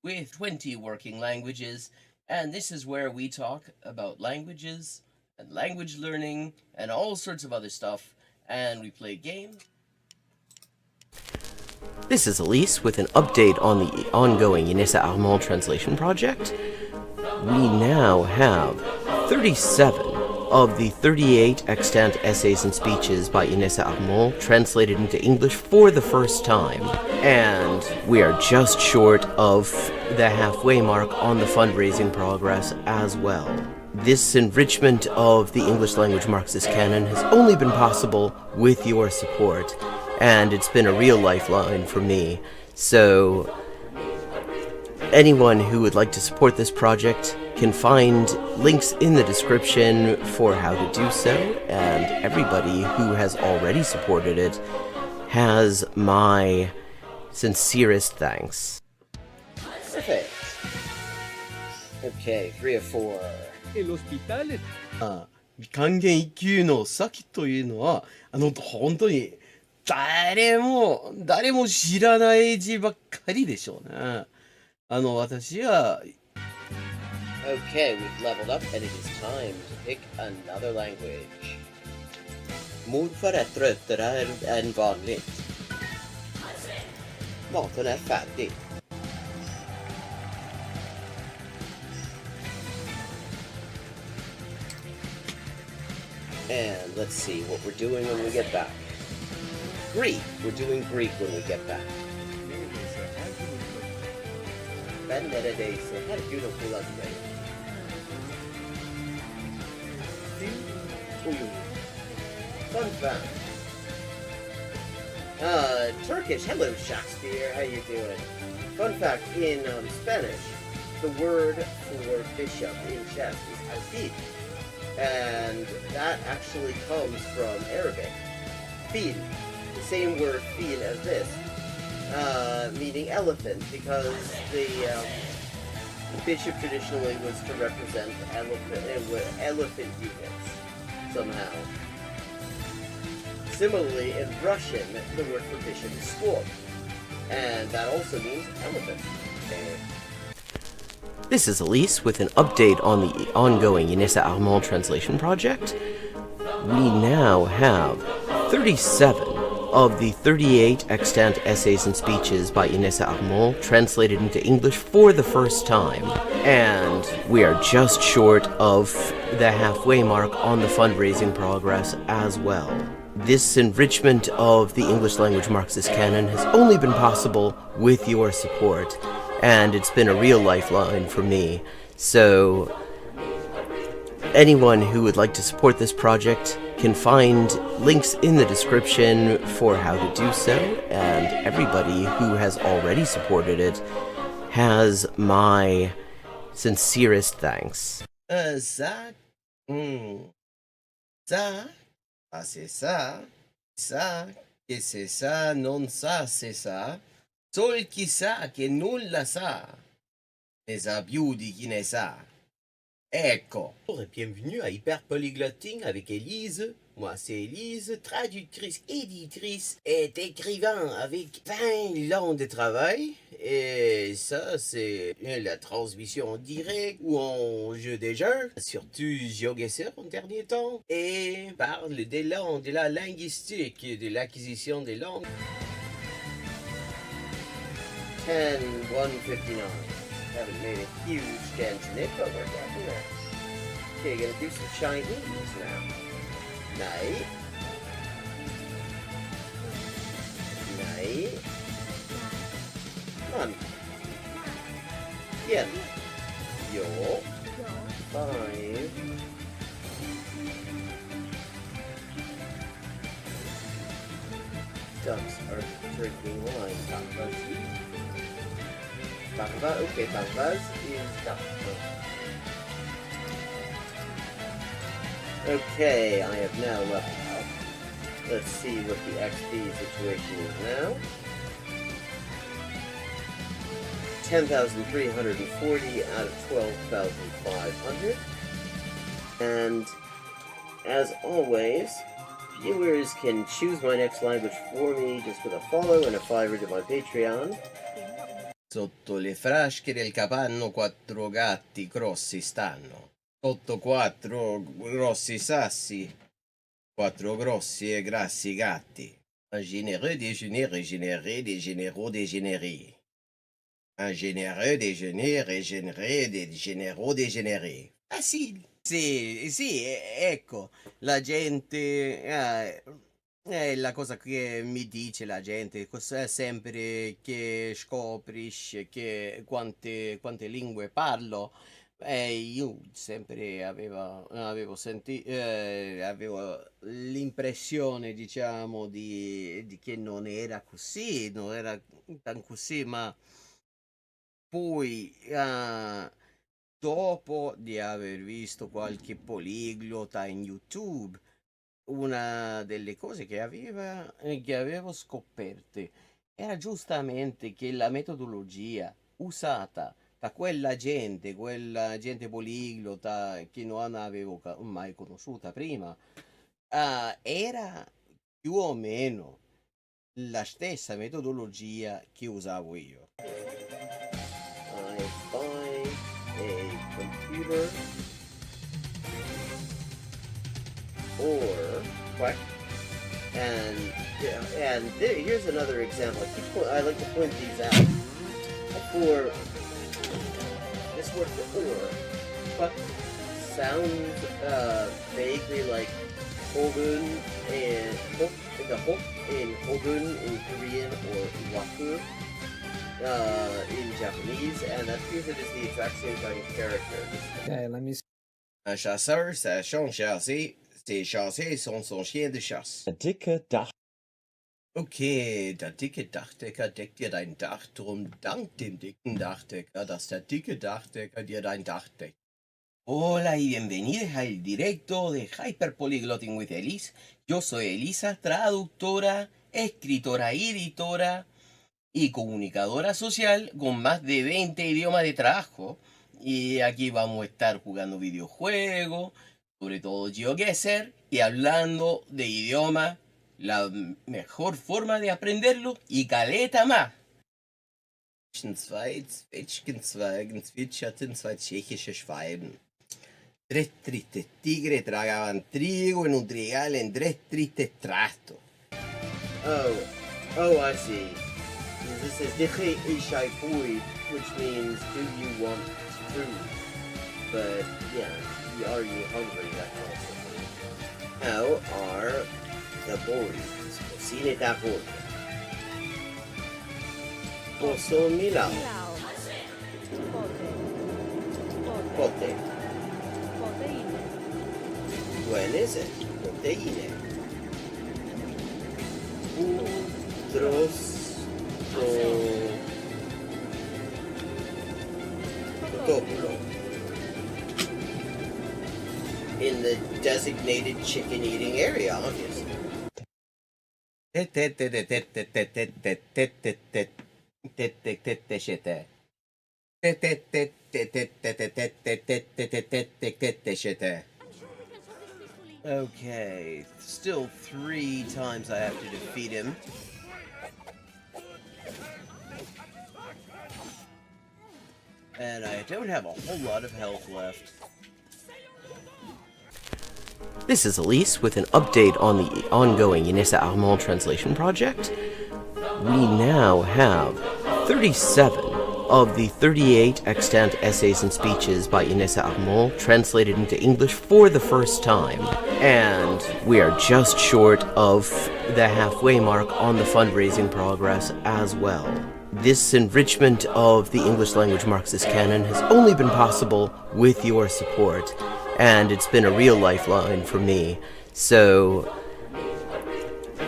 with 20 working languages, and this is where we talk about languages and language learning and all sorts of other stuff, and we play games. This is Elise with an update on the ongoing Inessa Armand translation project. We now have 37 of the 38 extant essays and speeches by Inessa Armand translated into English for the first time, and we are just short of the halfway mark on the fundraising progress as well. This enrichment of the English language Marxist canon has only been possible with your support, and it's been a real lifeline for me. So anyone who would like to support this project can find links in the description for how to do so, and everybody who has already supported it has my sincerest thanks. Perfect. Okay, 3 of 4. El hospital. 還元一級の先というのは、本当に誰も知らない字ばっかりでしょうね。私は Okay, we've leveled up and it is time to pick another language. Mot är tröttare än vanligt. Maten är färdig. And let's see what we're doing when we get back. Greek. We're doing Greek when we get back. Ben neredeyse her gün okuladayım. Fun fact. Turkish. Hello, Shakespeare. How you doing? Fun fact, in Spanish, the word for bishop in chess is alfil. And that actually comes from Arabic. Fil. The same word fil as this. Meaning elephant, because the bishop traditionally was to represent elephant units somehow. Similarly, in Russian, the word for bishop is squab, and that also means elephant. This is Elise with an update on the ongoing Inessa Armand translation project. We now have 37 of the 38 extant essays and speeches by Inessa Armand translated into English for the first time, and we are just short of the halfway mark on the fundraising progress as well. This enrichment of the English language Marxist canon has only been possible with your support, and it's been a real lifeline for me. So anyone who would like to support this project can find links in the description for how to do so, and everybody who has already supported it has my sincerest thanks. Ça, c'est ça, que c'est ça, non ça, c'est ça, sol chi sa che nulla sa, ne sa più di chi ne sa. Ecco. Bonjour et bienvenue à Hyper Polyglotting avec Élise. Moi, c'est Élise, traductrice, éditrice et écrivain avec 20 ans de travail. Et ça, c'est la transmission en direct ou en jeu des jeux, surtout Shogi en dernier temps. Et parle des langues, de la linguistique, de l'acquisition des langues. 10-159. Haven't made a huge dent in it, but we're getting there. Okay, gonna do some Chinese now. Nej. Nej. Man. Igen. Jo. 5. Ducks are drinking wine. Takvaz, okay, Takvaz is duck. Okay, I have now leveled up. Let's see what the XP situation is now. 10,340 out of 12,500. And as always, viewers can choose my next language for me just with a follow and a $5 to my Patreon. Sotto le frasche del capanno 4 gatti grossi stanno. Sotto 4 grossi sassi, 4 grossi e grassi gatti. Un généreux déjeuner régénéré, des généraux dégénérés. Un généreux déjeuner régénéré, des généraux dégénérés. Facile. Sì, ecco, la gente, è la cosa che mi dice la gente, sempre che scoprisce che quante lingue parlo, io sempre avevo l'impressione, diciamo, di che non era così, non era tan così, ma poi, dopo di aver visto qualche poliglota in YouTube, una delle cose che avevo scoperte era giustamente che la metodologia usata da quella gente poliglota che non avevo mai conosciuta prima, era più o meno la stessa metodologia che usavo io. I buy a computer or what? Here's another example. I like to point these out. For this word for or sounds vaguely like hogun and the hok in hogun in Korean or waku in Japanese, and that because it is the exact same kind of character. Okay, let me see. Un chasseur, ça son chassé. Ses chassés sont son chien de chasse. Der dicke Dach. Okay, der dicke Dachdecker deckt dir dein Dach, drum dank dem dicken Dachdecker, dass der dicke Dachdecker dir dein Dach deckt. Hola y bienvenidos al directo de Hyperpolyglotting with Elise. Yo soy Elisa, traductora, escritora y editora y comunicadora social con más de 20 idiomas de trabajo. Y aquí vamos a estar jugando videojuegos, sobre todo GeoGuessr, y hablando de idioma, la mejor forma de aprenderlo y caleta más. Zwei Zwetschgenzweigen zwitscherten zwei tschechische Schwalben. Tres tristes tigres tragaban trigo en un trigal en tres tristes trastos. Oh, I see. This is Diche Ishai Fui, which means do you want food? But yeah, are you hungry? That also means. How are the boys? Cine tapor. Poso milao. Pote. Buenese. Proteine. Utros. Toplo. In the designated chicken eating area, obviously. Okay, still 3 times I have to defeat him. And I don't have a whole lot of health left. This is Elise with an update on the ongoing Inessa Armand translation project. We now have 37 of the 38 extant essays and speeches by Inessa Armand translated into English for the first time. And we are just short of the halfway mark on the fundraising progress as well. This enrichment of the English language Marxist canon has only been possible with your support, and it's been a real lifeline for me. So,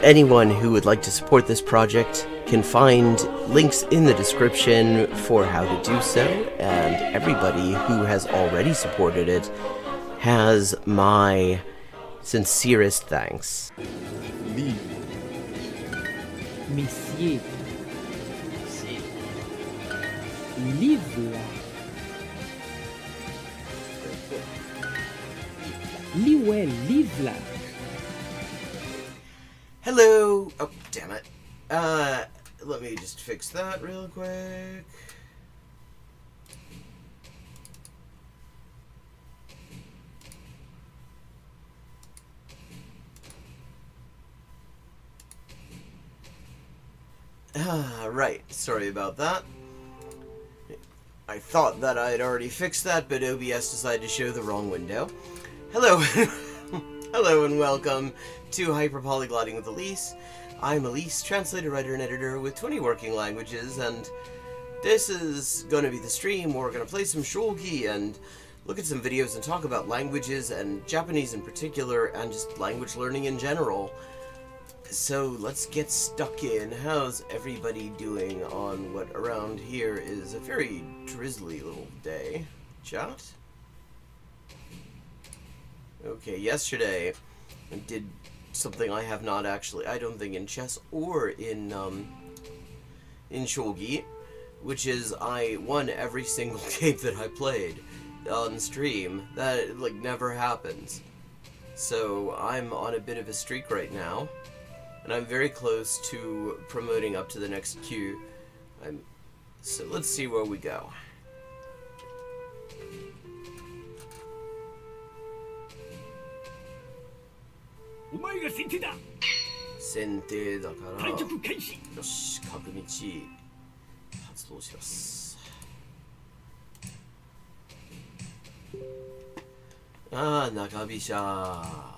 anyone who would like to support this project can find links in the description for how to do so, and everybody who has already supported it has my sincerest thanks. Monsieur. Livre. Liwe, livre. Hello! Oh, damn it. Let me just fix that real quick. Ah, right. Sorry about that. I thought that I had already fixed that, but OBS decided to show the wrong window. Hello, hello and welcome to Hyperpolyglotting with Elise. I'm Elise, translator, writer, and editor with 20 working languages, and this is going to be the stream where we're going to play some Shogi and look at some videos and talk about languages, and Japanese in particular, and just language learning in general. So let's get stuck in. How's everybody doing on what around here is a very drizzly little day? Chat? Okay, yesterday I did something I have not actually, I don't think in chess or in Shogi, which is I won every single game that I played on stream. That, like, never happens. So I'm on a bit of a streak right now. And I'm very close to promoting up to the next queue. So let's see where we go. Sente だからよし、角道発動します。ああ、中飛車。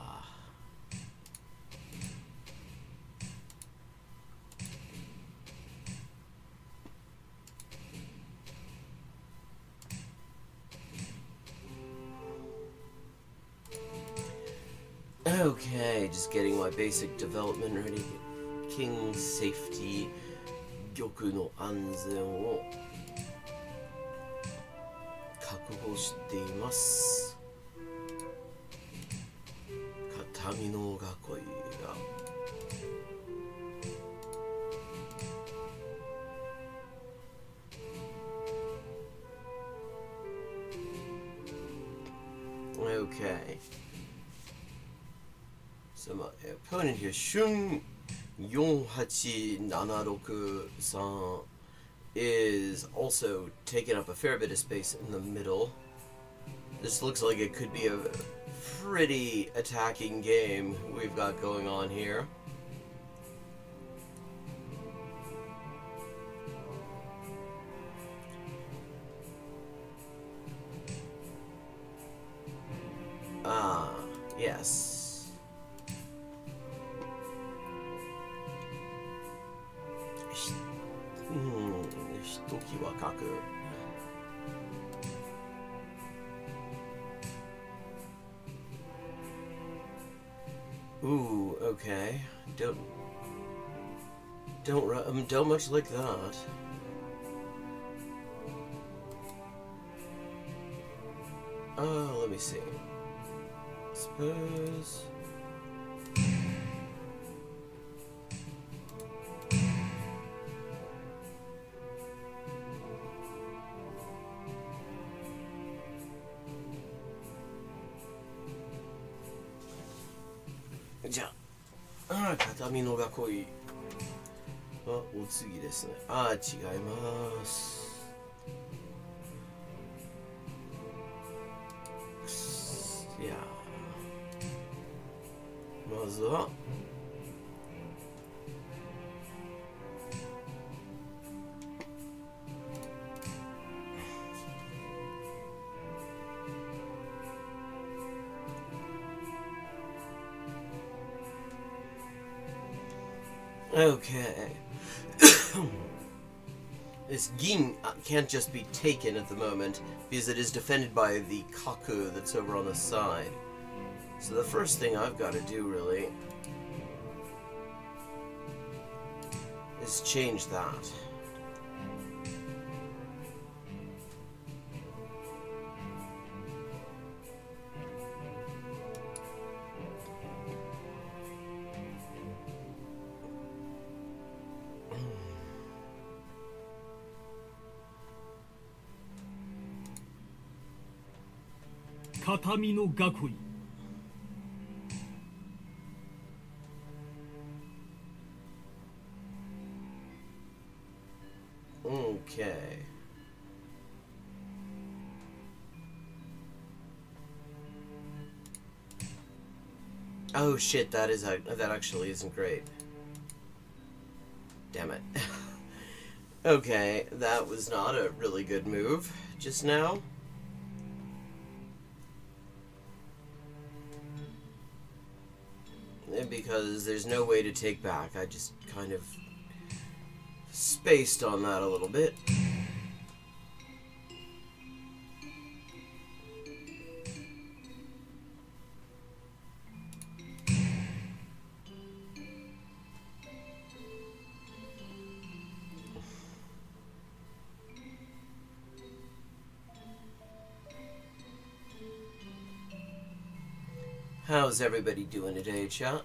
Okay, just getting my basic development ready. King safety, 玉の安全を確保しています。片身の囲いがOkay. So my opponent here, Shun 4876 is also taking up a fair bit of space in the middle. This looks like it could be a pretty attacking game we've got going on here. Ah, yes. ひときわかく。Ooh, okay. Don't much like that. Let me see. Suppose. Ja. 片身の囲いはお次ですね。違います。いや、まずはOkay. This Ging can't just be taken at the moment because it is defended by the Kaku that's over on the side. So the first thing I've got to do really is change that. Okay. Oh shit, that actually isn't great. Damn it. Okay, that was not a really good move just now. Because there's no way to take back. I just kind of spaced on that a little bit. How's everybody doing today, chat?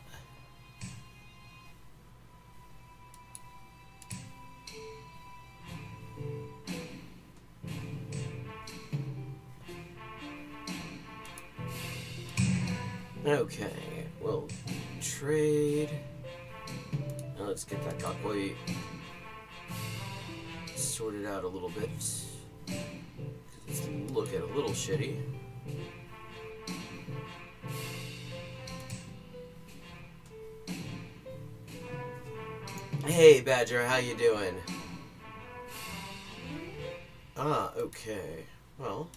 Okay, we'll trade. Now let's get that kakoi sorted out a little bit. 'Cause it's looking a little shitty. Hey Badger, how you doing? Ah, okay. Well.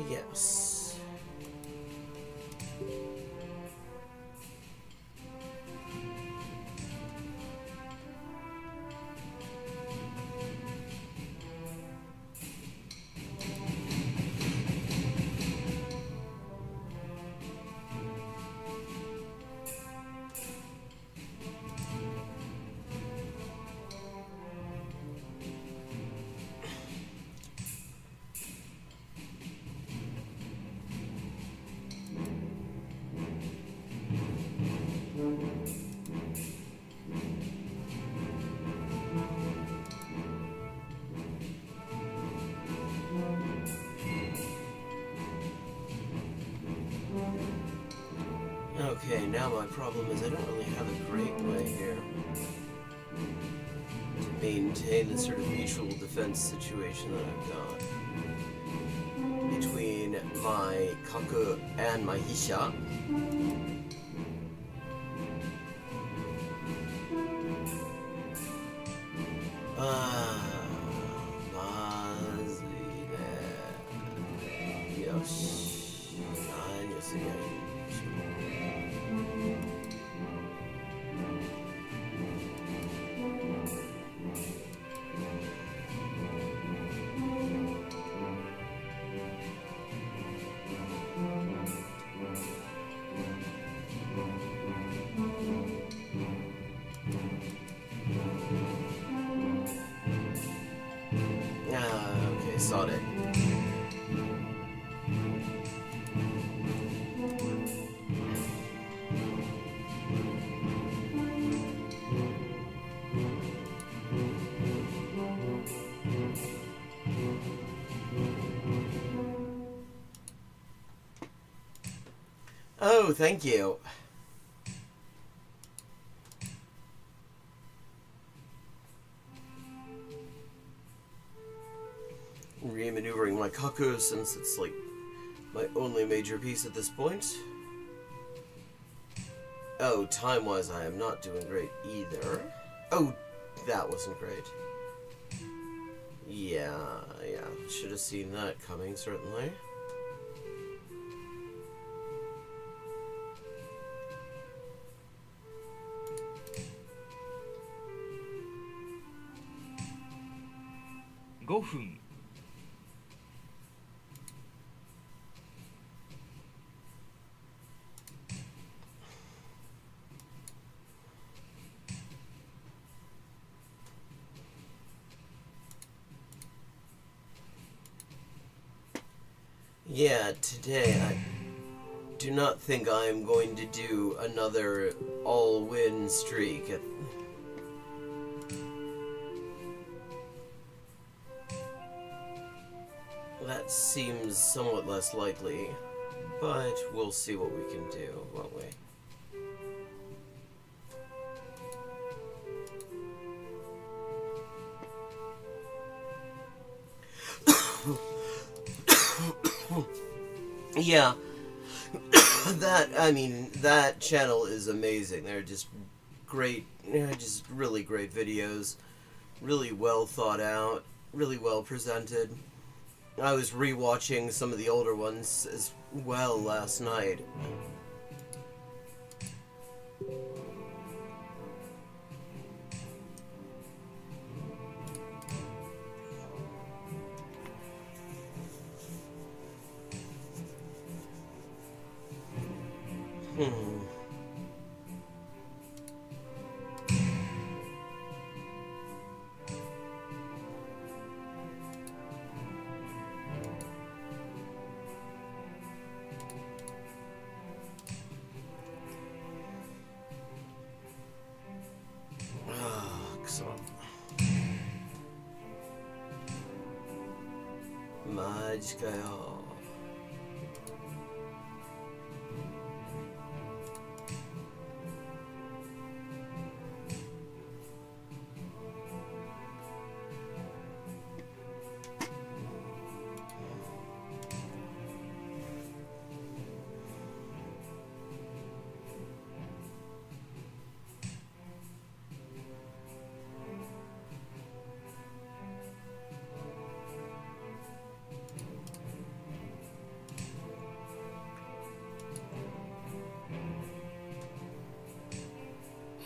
Yes. Okay, now my problem is I don't really have a great way here to maintain the sort of mutual defense situation that I've got between my Kaku and my Hisha. Okay, sawed it. Oh, thank you. Re-maneuvering my Kaku since it's like my only major piece at this point. Oh, time-wise I am not doing great either. Oh, that wasn't great. Yeah, should have seen that coming, certainly. Yeah, today I do not think I am going to do another all-win streak. That seems somewhat less likely, but we'll see what we can do, won't we? Yeah, that channel is amazing. They're just great, just really great videos, really well thought out, really well presented. I was rewatching some of the older ones as well last night.くそ。マジかよ。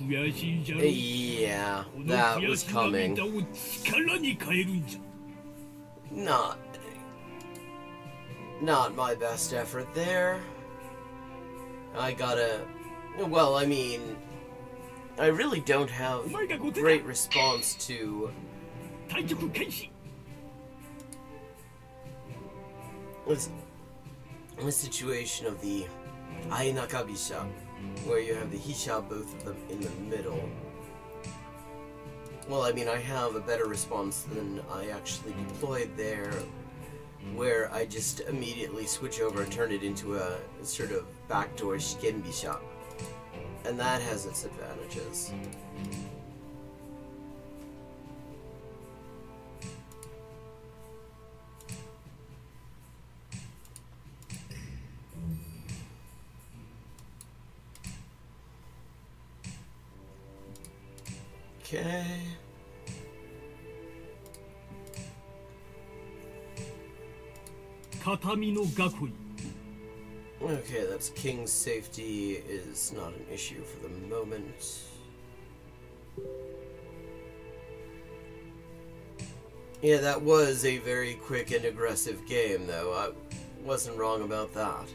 Yeah, that was coming. Not my best effort there. I gotta... Well, I mean... I really don't have great response to... the situation of the Ai Nakabisha, where you have the Hisha, both of them in the middle. Well, I mean, I have a better response than I actually deployed there, where I just immediately switch over and turn it into a sort of backdoor Shigenbisha. And that has its advantages. Okay. Okay, that's King's safety is not an issue for the moment. Yeah, that was a very quick and aggressive game, though. I wasn't wrong about that.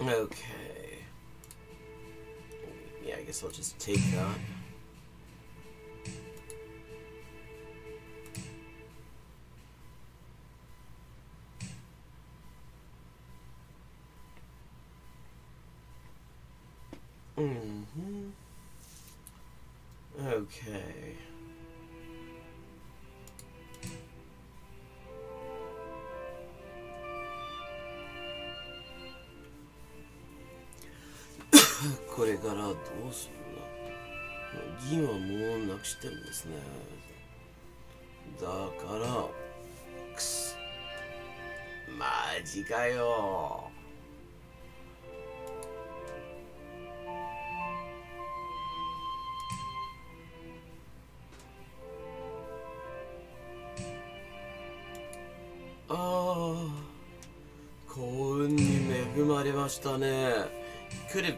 Okay. Yeah, I guess I'll just take that. Okay. 幸運に恵まれましたね。Could have.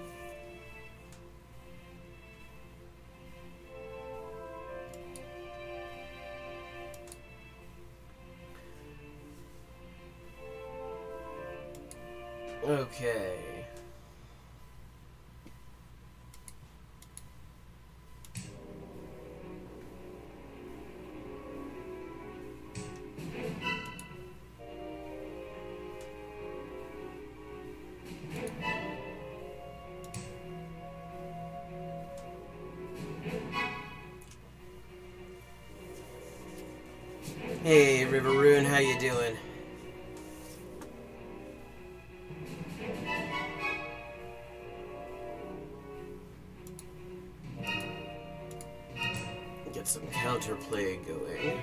Okay. Hey, Riveroon, how you doing? Get some counterplay going.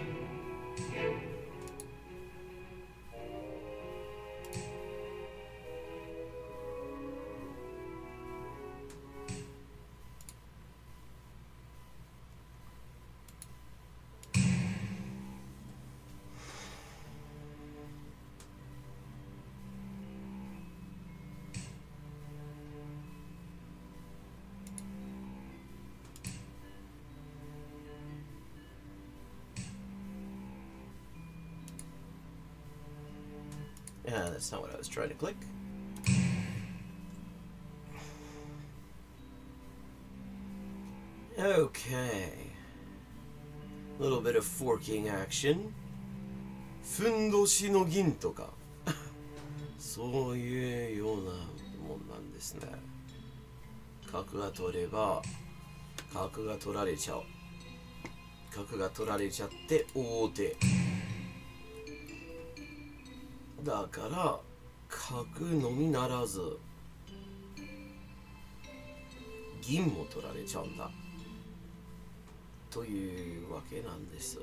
Yeah, that's not what I was trying to click. Okay. A little bit of forking action. ふんどしの銀とかそういうようなもんなんですね。角が取れば角が取られちゃう。角が取られちゃって大手。だから角のみならず銀も取られちゃうんだというわけなんです。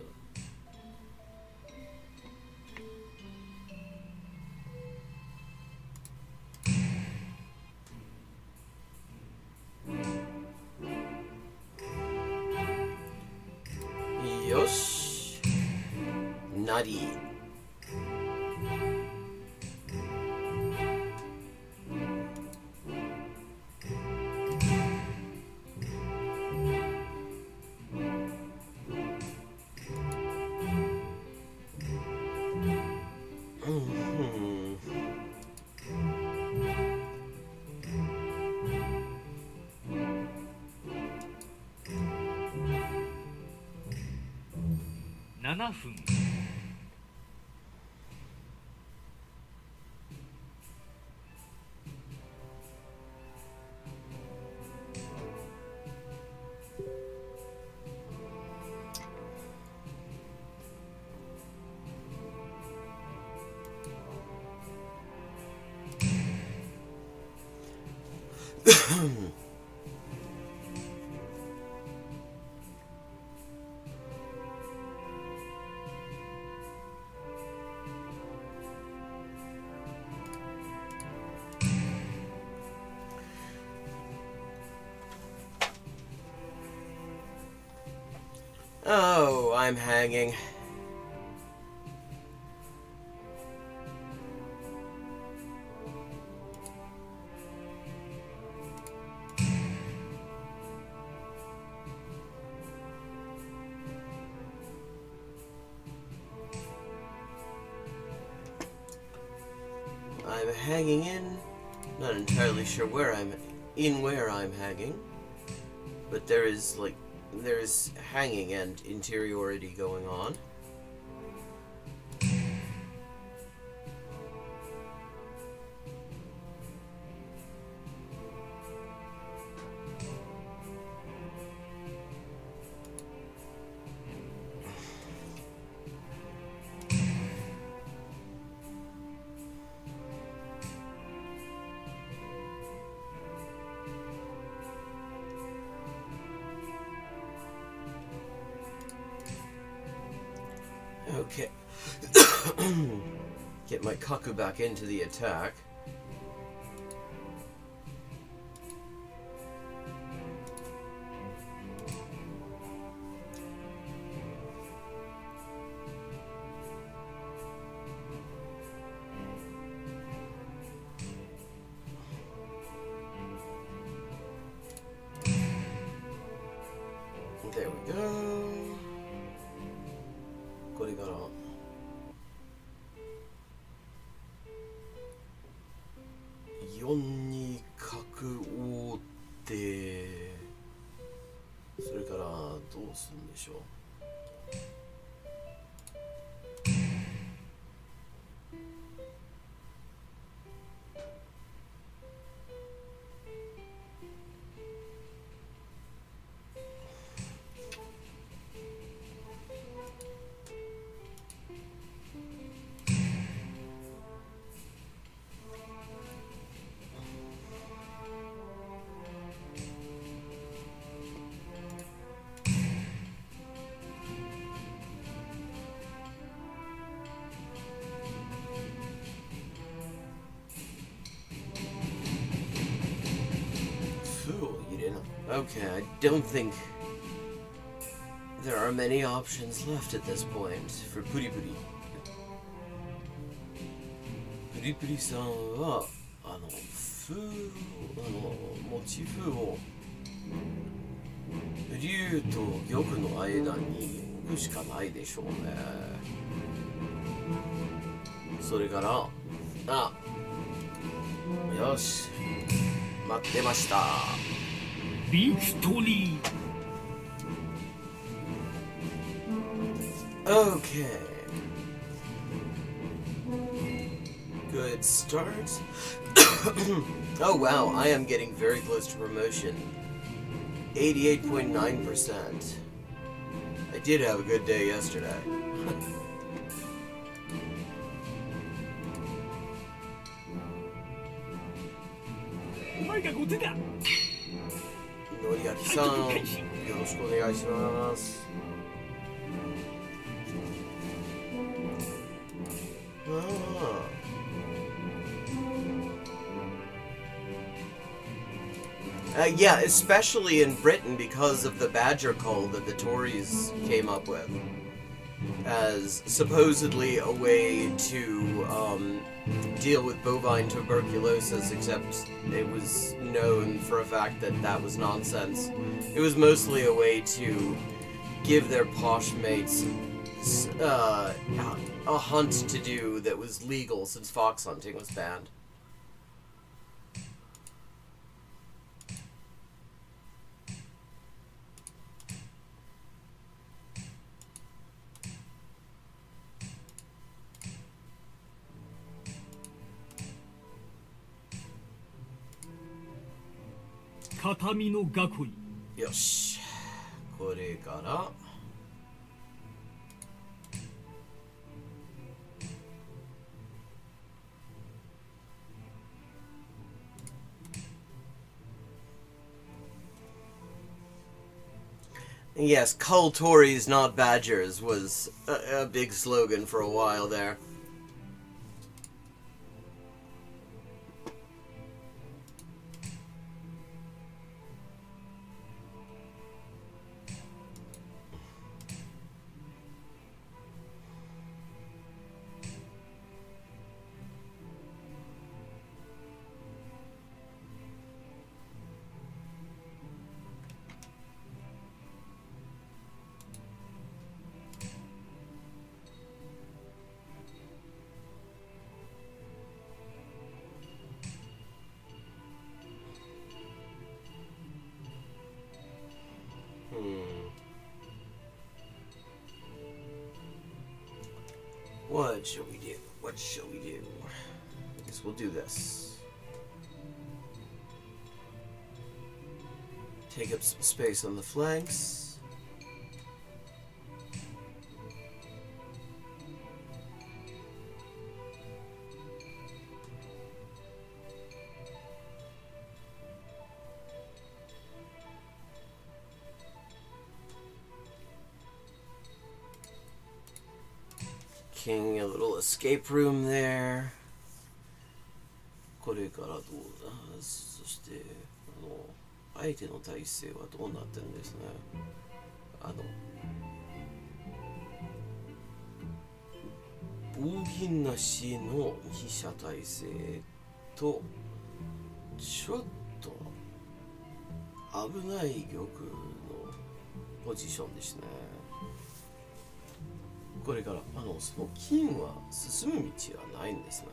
よし、なり。7分。Oh, I'm hanging. I'm hanging in. Not entirely sure where I'm hanging, but there's hanging and interiority going on. Okay. Get my Kaku back into the attack. go. これから4に角を追ってそれからどうするんでしょう。Okay, I don't think there are many options left at this point for Puri Puri. Puri Puri さんはモチーフを竜と玉の間に置くしかないでしょうね。それからよし待ってました。ビクトリー。 Okay. Good start. Oh wow, I am getting very close to promotion. 88.9%. I did have a good day yesterday. お前が後手だ。のりあきさん、よろしくお願いします。Yeah, especially in Britain because of the badger cull that the Tories came up with as supposedly a way to deal with bovine tuberculosis, except it was known for a fact that that was nonsense. It was mostly a way to give their posh mates a hunt to do that was legal since fox hunting was banned. Yosh. これから Yes, cull Tories, not badgers, was a big slogan for a while there. What shall we do? What shall we do? I guess we'll do this. Take up some space on the flanks. King, a little escape room there. これからどうだ。そして相手の体勢はどうなってるんですね。棒銀なしの飛車体勢とちょっと危ない玉のポジションですね。これからその金は進む道はないんですね。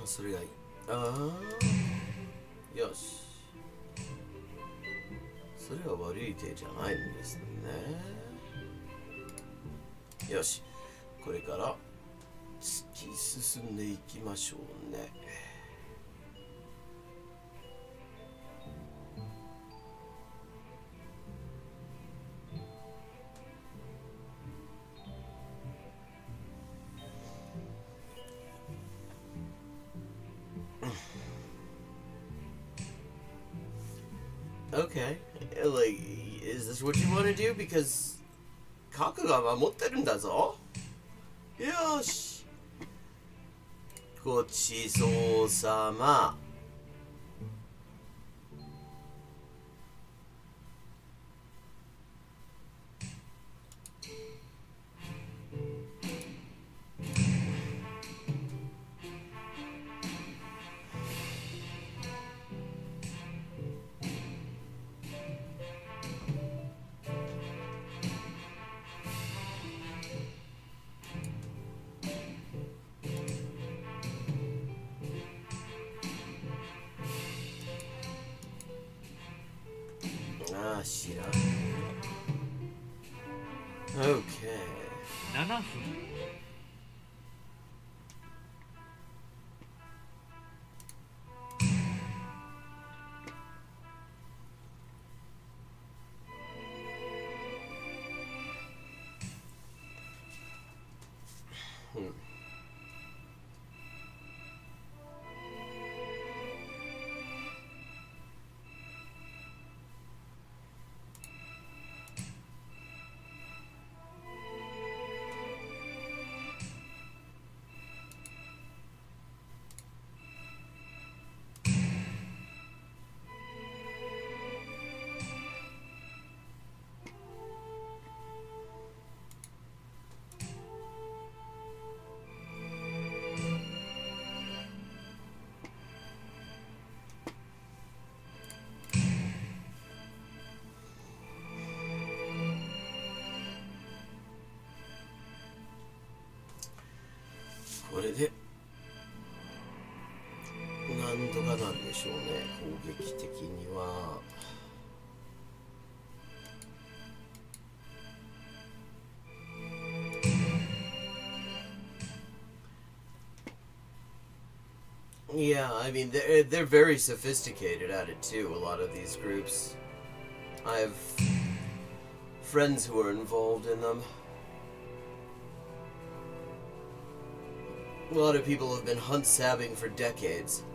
それがいい。よし。それは悪い手じゃないんですね。よし。これから突き進んでいきましょうね。Okay, like, is this what you want to do? Because 核が守ってるんだぞ。よし。ごちそうさま。ああ、知らん。OK。7分。これでなんとかなるでしょうね、攻撃的には。Yeah, I mean they're very sophisticated at it too. A lot of these groups, I have friends who are involved in them. A lot of people have been hunt sabbing for decades.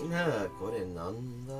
なあ、これなんだ？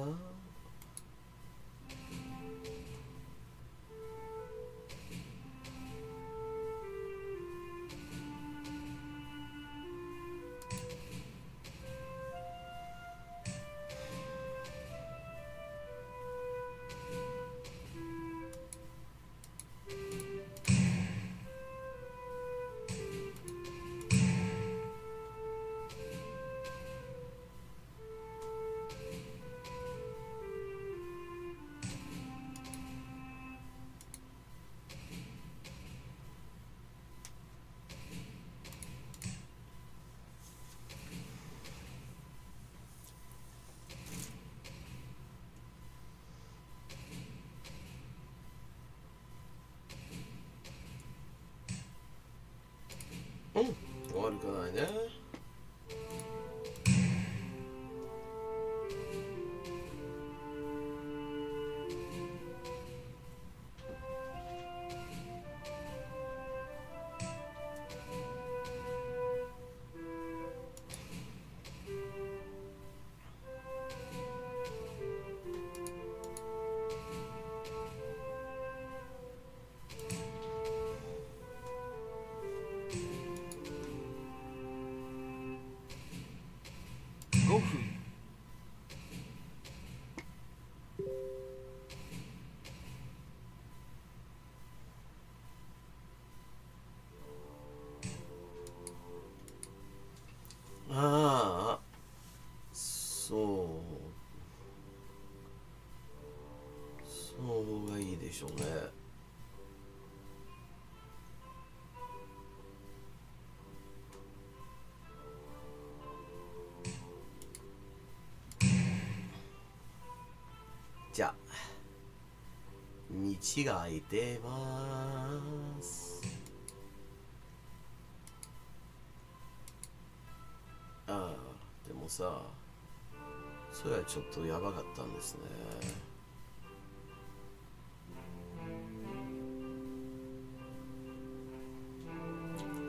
悪くないね。5分。ああ、そうがいいでしょうね。じゃあ道が空いてます。ああ、でもさ、それはちょっとやばかったんですね。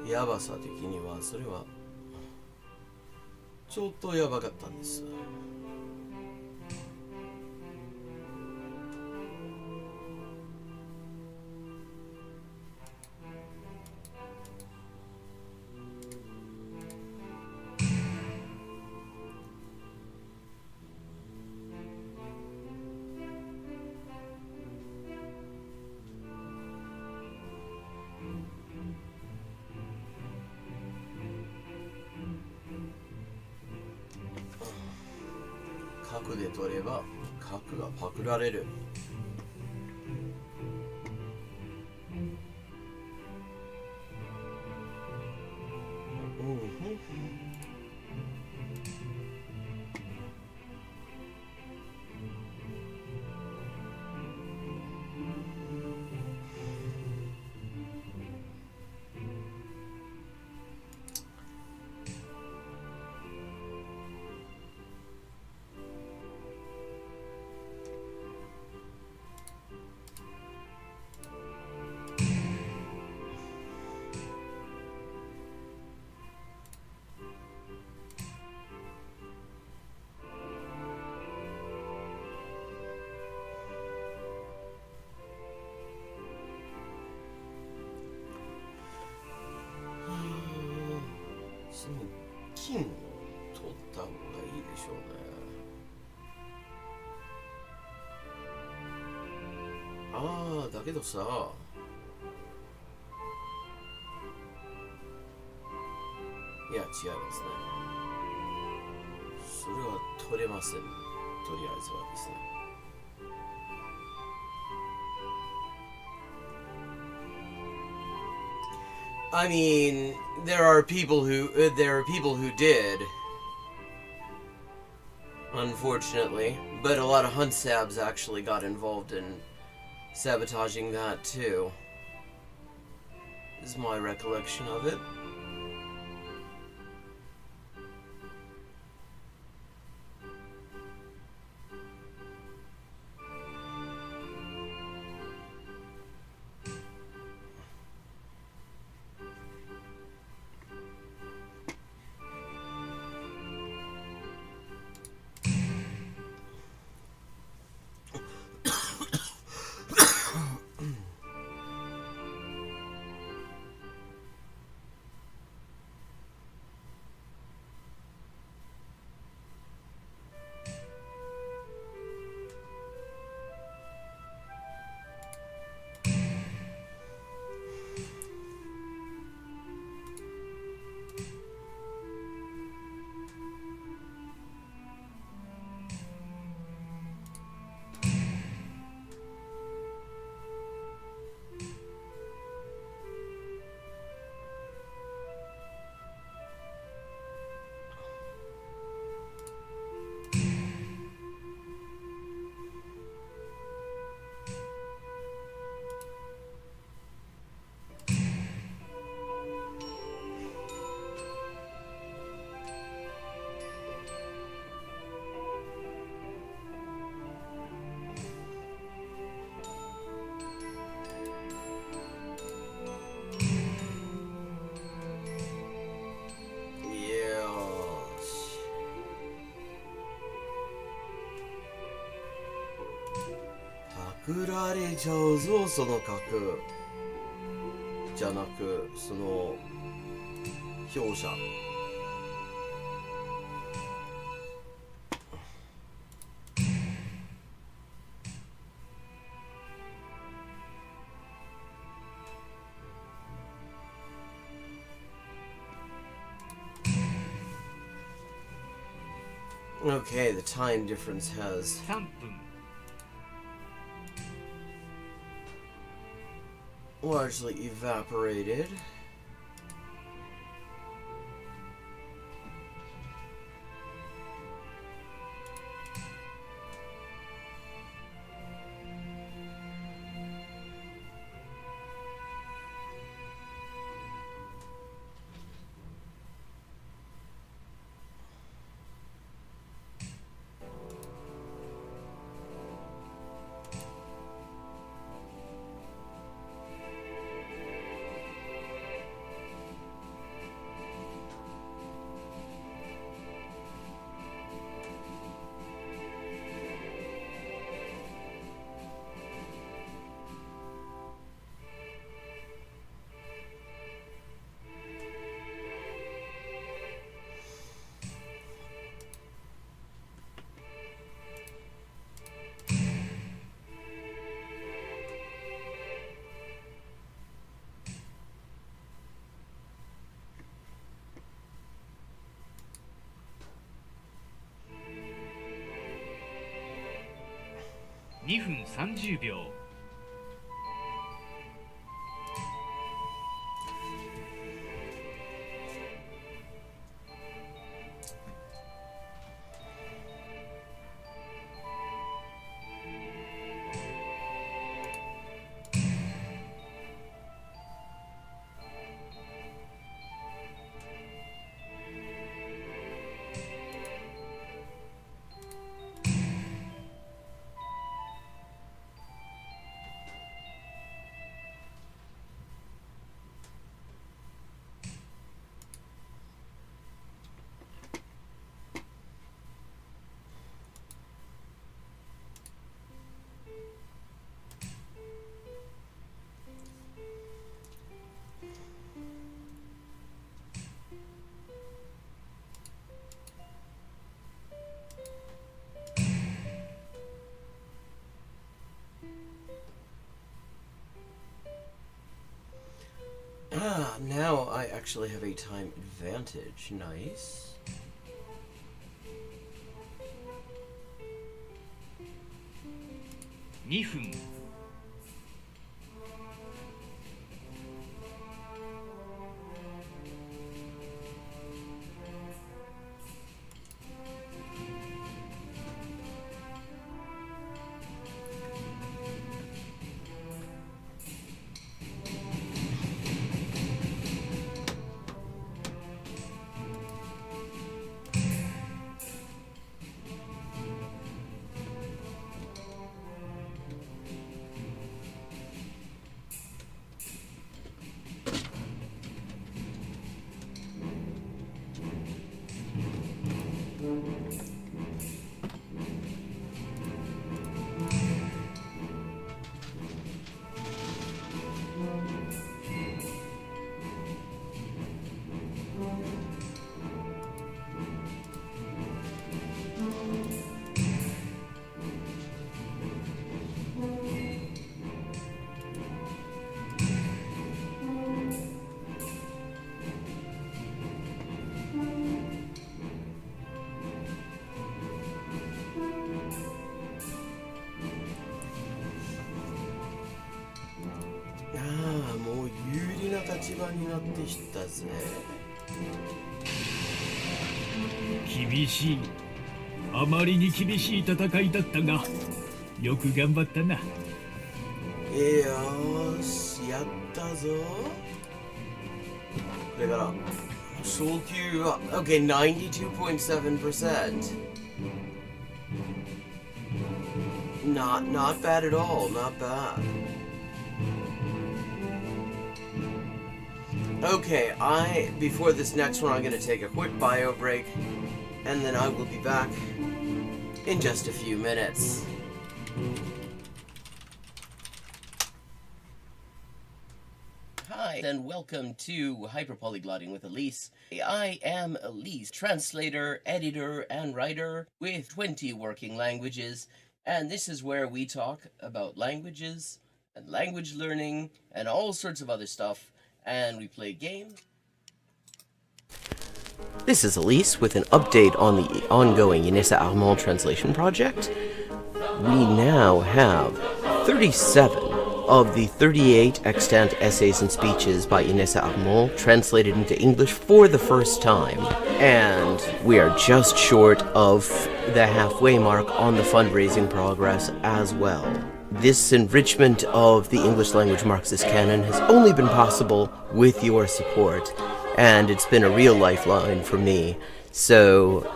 やばさ的にはそれはちょっとやばかったんです。角で取れば角がパクられる。その金を取った方がいいでしょうね。ああ、だけどさ、いや違いますね。それは取れません。とりあえずはですね。I mean, there are people who did, unfortunately, but a lot of hunt sabs actually got involved in sabotaging that too. Is my recollection of it. 振られちゃうぞその角じゃなくその強者。Okay, the time difference has 3分 largely evaporated.2分30秒 Now I actually have a time advantage. Nice. 2分 もう有利な立場になってきたぜ。厳しいあまりに厳しい戦いだったがよく頑張ったな。よーし、やったぞ。これから昇級は OK 92.7%. Not bad at all. Not bad. Okay, before this next one, I'm gonna take a quick bio break, and then I will be back in just a few minutes. Hi, and welcome to Hyperpolyglotting with Elise. I am Elise, translator, editor, and writer with 20 working languages, and this is where we talk about languages and language learning and all sorts of other stuff, and we play games. This is Elise with an update on the ongoing Inessa Armand translation project. We now have 37 of the 38 extant essays and speeches by Inessa Armand translated into English for the first time. And we are just short of the halfway mark on the fundraising progress as well. This enrichment of the English language Marxist canon has only been possible with your support, and it's been a real lifeline for me. So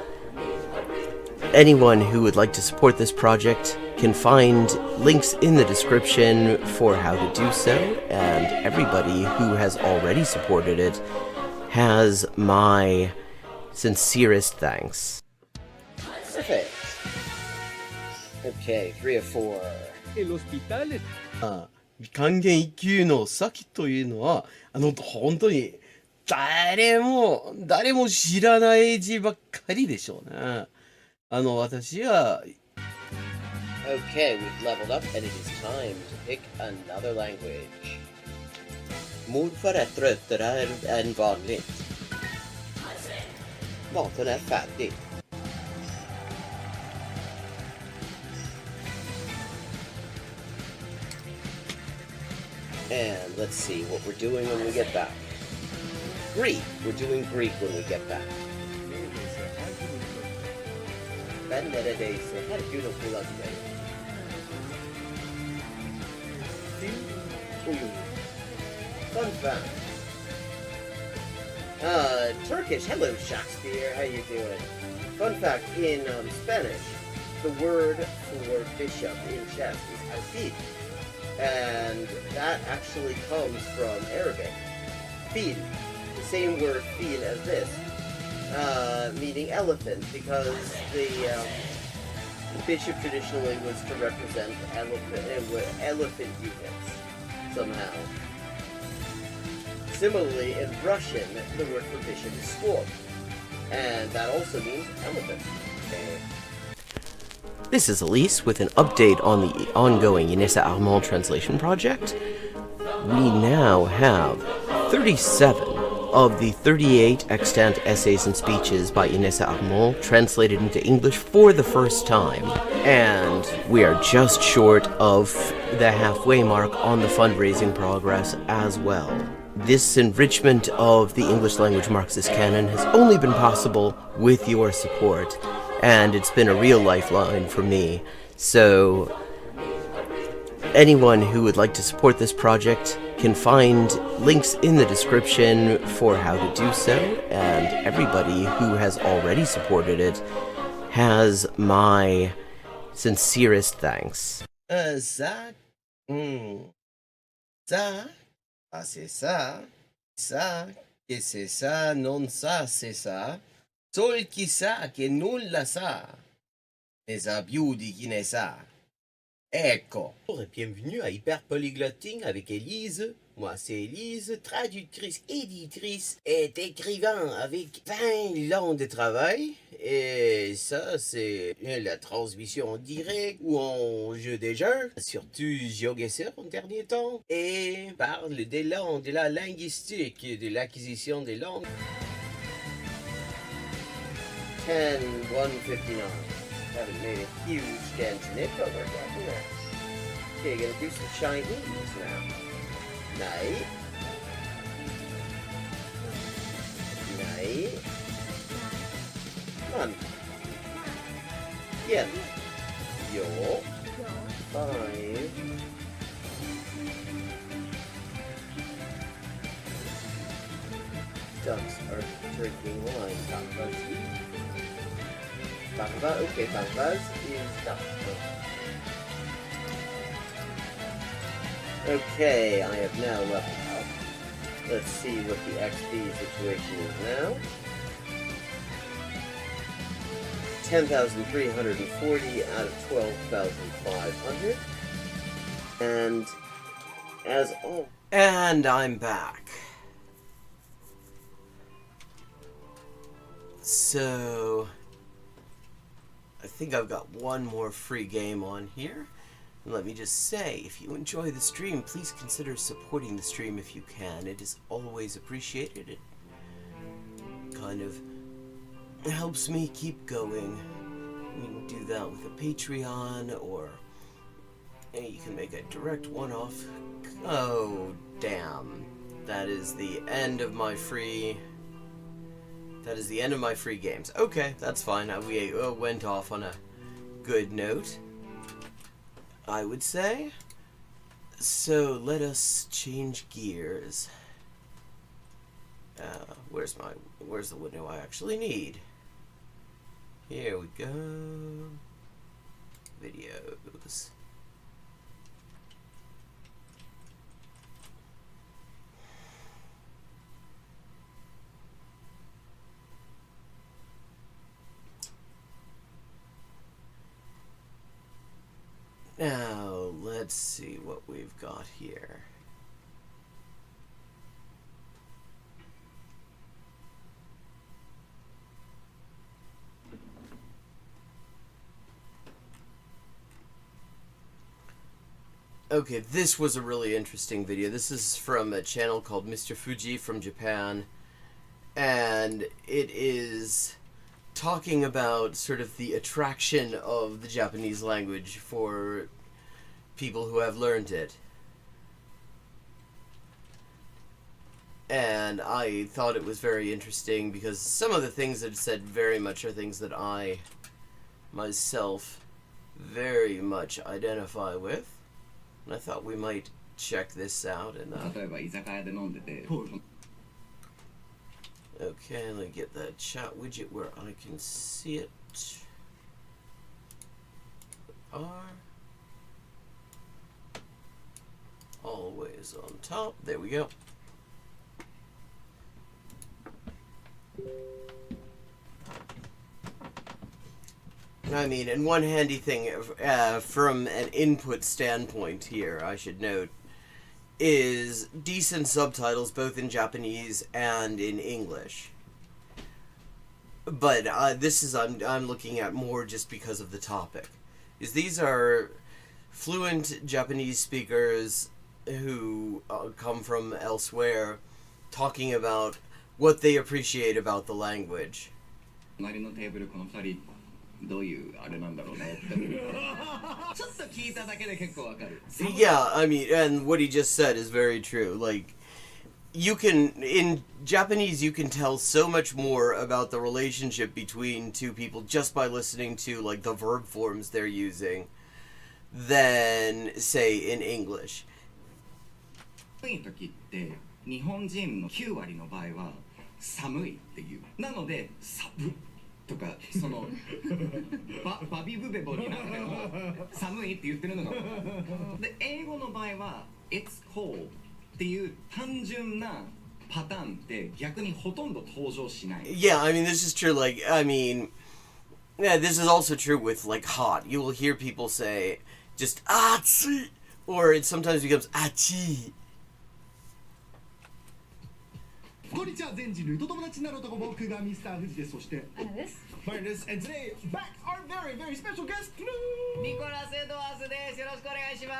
anyone who would like to support this project can find links in the description for how to do so, and everybody who has already supported it has my sincerest thanks. Perfect. Okay, 3 of 4. El hospital 還元一級の先というのは、本当に誰も知らない字ばっかりでしょうね。私は Okay, we've leveled up and it is time to pick another language. Morfar är tröttare än vanligt. Maten är färdig. And let's see what we're doing when we get back. Greek. We're doing Greek when we get back. Ben neredeyse her gün okula giderim. Fun fact. Turkish. Hello, Shakespeare. How you doing? Fun fact, in Spanish, the word for bishop in chess is alfil. And that actually comes from Arabic. Fil. The same word fil as this. Meaning elephant, because the bishop traditionally was to represent elephant units somehow. Similarly, in Russian, the word for bishop is sword, and that also means elephant. Okay. This is Elise with an update on the ongoing Inessa Armand translation project. We now have 37 of the 38 extant essays and speeches by Inessa Armand translated into English for the first time, and we are just short of the halfway mark on the fundraising progress as well. This enrichment of the English language Marxist canon has only been possible with your support, and it's been a real lifeline for me. So anyone who would like to support this project can find links in the description for how to do so, and everybody who has already supported it has my sincerest thanks. Ça, ça, ah c'est ça, ça, que c'est ça, non ça, c'est ça, sol qui sa, che nulla sa, ne sa più di chi ne sa. Ecco. Bonjour et bienvenue à Hyperpolyglotting avec Élise. Moi, c'est Élise, traductrice, éditrice et écrivain avec 20 ans de travail. Et ça, c'est la transmission en direct ou en jeu des jeux, surtout Shogi en dernier temps. Et parle des langues, de la linguistique et de l'acquisition des langues. 10-159. Haven't made a huge dent in it, but we're getting there. Okay, gonna do some Chinese now. Nej. Nej. Come on. Igen. Jo. 5. Ducks are drinking wine. Bambas. Bamba, okay, Bambas is duck. Okay, I have now leveled up. Let's see what the XP situation is now. 10,340 out of 12,500. And as all And I'm back. So, I think I've got one more free game on here. And let me just say, if you enjoy the stream, please consider supporting the stream if you can. It is always appreciated. It kind of helps me keep going. You can do that with a Patreon, or you can make a direct one-off. Oh, damn. That is the end of my free... That is the end of my free games. Okay, that's fine. We went off on a good note, I would say. So, let us change gears. Where's the window I actually need? Here we go. Videos. Now, let's see what we've got here. Okay, this was a really interesting video. This is from a channel called Mr. Fuji from Japan, and it is talking about sort of the attraction of the Japanese language for people who have learned it. And I thought it was very interesting because some of the things that it said very much are things that I myself very much identify with. And I thought we might check this out. And okay, let me get the chat widget where I can see it. R. Always on top. There we go. I mean, and one handy thing from an input standpoint here, I should note, is decent subtitles both in Japanese and in English. But this is I'm looking at more just because of the topic. Is these are fluent Japanese speakers who come from elsewhere talking about what they appreciate about the language. Yeah, I mean, and what he just said is very true. Like, you can, in Japanese, you can tell so much more about the relationship between two people just by listening to, like, the verb forms they're using than, say, in English. 日本人の9割の場合は寒いっていう。なのでサブとかそのバビブベボになっても寒いって言ってるのが。で英語の場合は It's cold っていう単純なパターンって逆にほとんど登場しない。Yeah, I mean this is true. Like I mean, yeah, this is also true with like hot. You will hear people say just atsui, or it sometimes becomes achi. こんにちは全人類と友達になる男僕がミスター富士ですそしてアナですマイです and today back our very very special guest ニコラス・エドワーズですよろしくお願いしま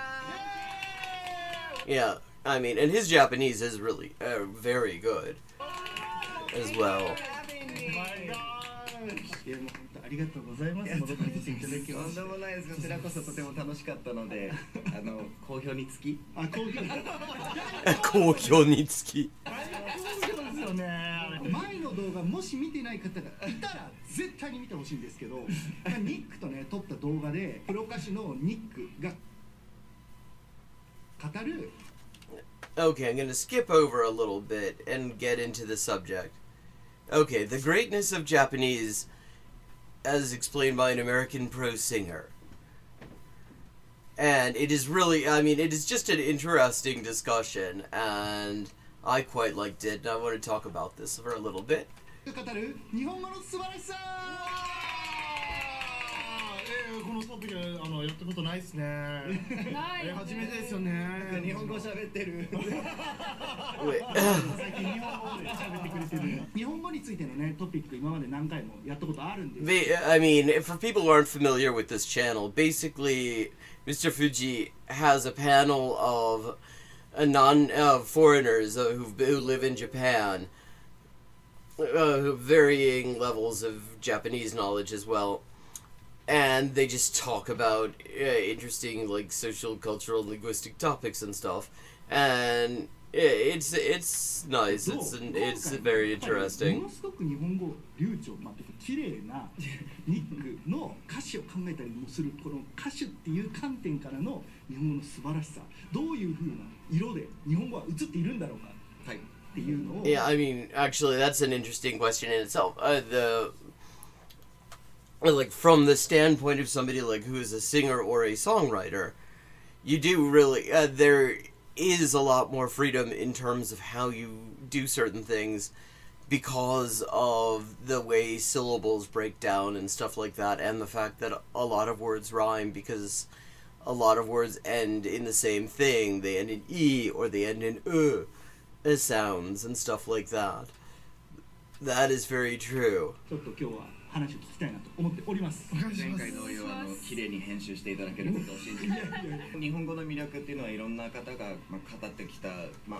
す Yeah, I mean, and his Japanese is really very good as well. いやもう本当ありがとうございます戻ってきていただきましてとんでもないですこちらこそとても楽しかったので好評につきあ好評好評につきですよね前の動画もし見てない方がいたら絶対に見てほしいんですけどニックとね撮った動画でプロ歌手のニックが語る Okay, I'm going to skip over a little bit and get into the subject. Okay, the greatness of Japanese as explained by an American prose singer. And it is really, I mean, it is just an interesting discussion, and I quite liked it, and I want to talk about this for a little bit. 語る日本語の素晴らしさこのトピックやったことないですね。ないよね。初めてですよね。日本語喋ってる。最近日本語で喋ってくれてる。日本語についてのねトピック今まで何回もやったことあるんです。I mean, for people who aren't familiar with this channel, basically, Mr. Fuji has a panel of foreigners who live in Japan, varying levels of Japanese knowledge as well, and they just talk about interesting like social, cultural, linguistic topics and stuff, and it's nice. It's very も interesting. のすごく日本語流暢、綺麗なニックの歌詞を考えたりもするこの歌手っていう観点からの日本語の素晴らしさ、どういう風な色で日本語は映っているんだろうかっていうのを。Yeah, I mean, actually, that's an interesting question in itself. Like from the standpoint of somebody like who is a singer or a songwriter, you do really there is a lot more freedom in terms of how you do certain things because of the way syllables break down and stuff like that, and the fact that a lot of words rhyme because a lot of words end in the same thing. They end in e or they end in sounds and stuff like that. That is very true. ちょっと今日は話を聞きたいなと思っております。前回同様綺麗に編集していただけることを信じて日本語の魅力っていうのはいろんな方が語ってきた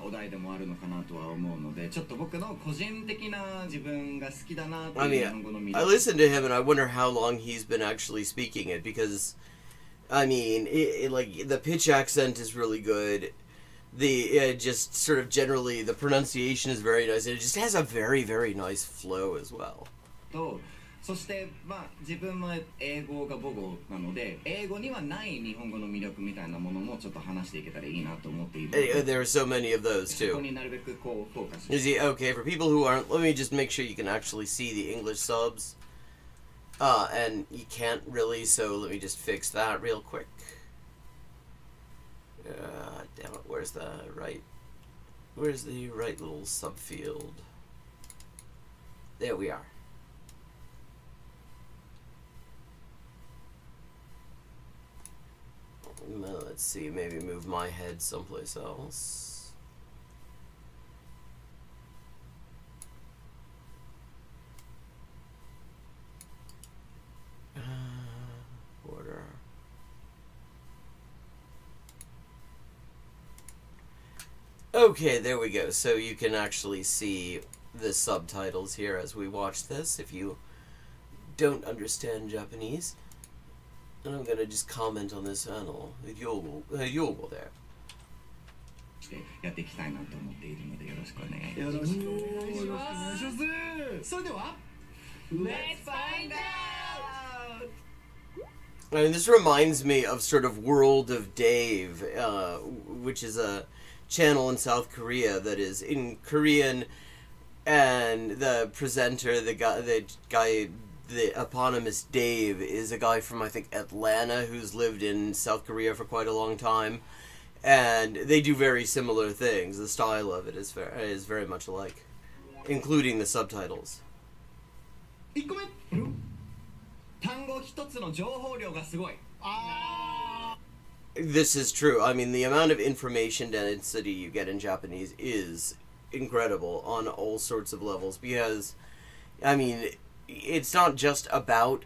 お題でもあるのかなとは思うので、ちょっと僕の個人的な自分が好きだなっていう日本語の魅力。I listened to him and I wonder how long he's been actually speaking it because, I mean, like the pitch accent is really good. The just sort of generally the pronunciation is very nice. And it just has a very, very nice flow as well. とそして自分も英語が母語なので英語にはない日本語の魅力みたいなものもちょっと話していけたらいいなと思っているので There are so many of those そこ too. になるべくこうフォーカスして Is he okay for people who aren't? Let me just make sure you can actually see the English subs. And you can't really, so let me just fix that real quick. Damn it, where's the right little subfield? There we are. Let's see, maybe move my head someplace else. Border. Okay, there we go. So you can actually see the subtitles here as we watch this if you don't understand Japanese. And I'm gonna just comment on this panel. Yogo there. やっていきたいなと思っているのでよろしくお願いしよます。ろしくお願いします。それでは Let's find out! I mean, this reminds me of sort of World of Dave, which is a channel in South Korea that is in Korean, and the presenter, the guy, the eponymous Dave, is a guy from, I think, Atlanta, who's lived in South Korea for quite a long time, and they do very similar things. The style of it is very much alike, including the subtitles. 1個目。単語一つの情報量がすごい。This is true. I mean, the amount of information density you get in Japanese is incredible on all sorts of levels because, I mean, it's not just about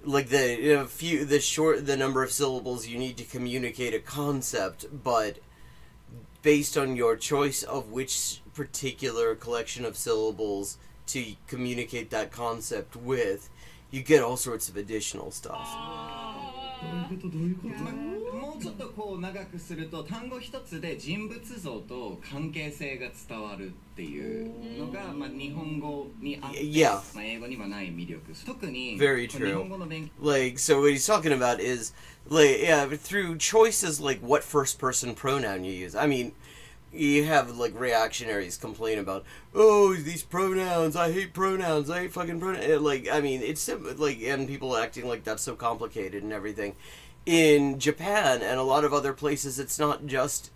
like the number of syllables you need to communicate a concept, but based on your choice of which particular collection of syllables to communicate that concept with, you get all sorts of additional stuff. もうちょっとこう長くすると単語一つで人物像と関係性が伝わるっていうのが、日本語にあって、Yeah. 英語にはない魅力。特に Very 日本 true. 語の勉強 Like, so what he's talking about is, like, yeah, through choices like what first person pronoun you use. I mean, you have, like, reactionaries complain about, oh, these pronouns, I hate fucking pronouns. Like, I mean, it's, like, and people acting like that's so complicated and everything. In Japan and a lot of other places, it's not just,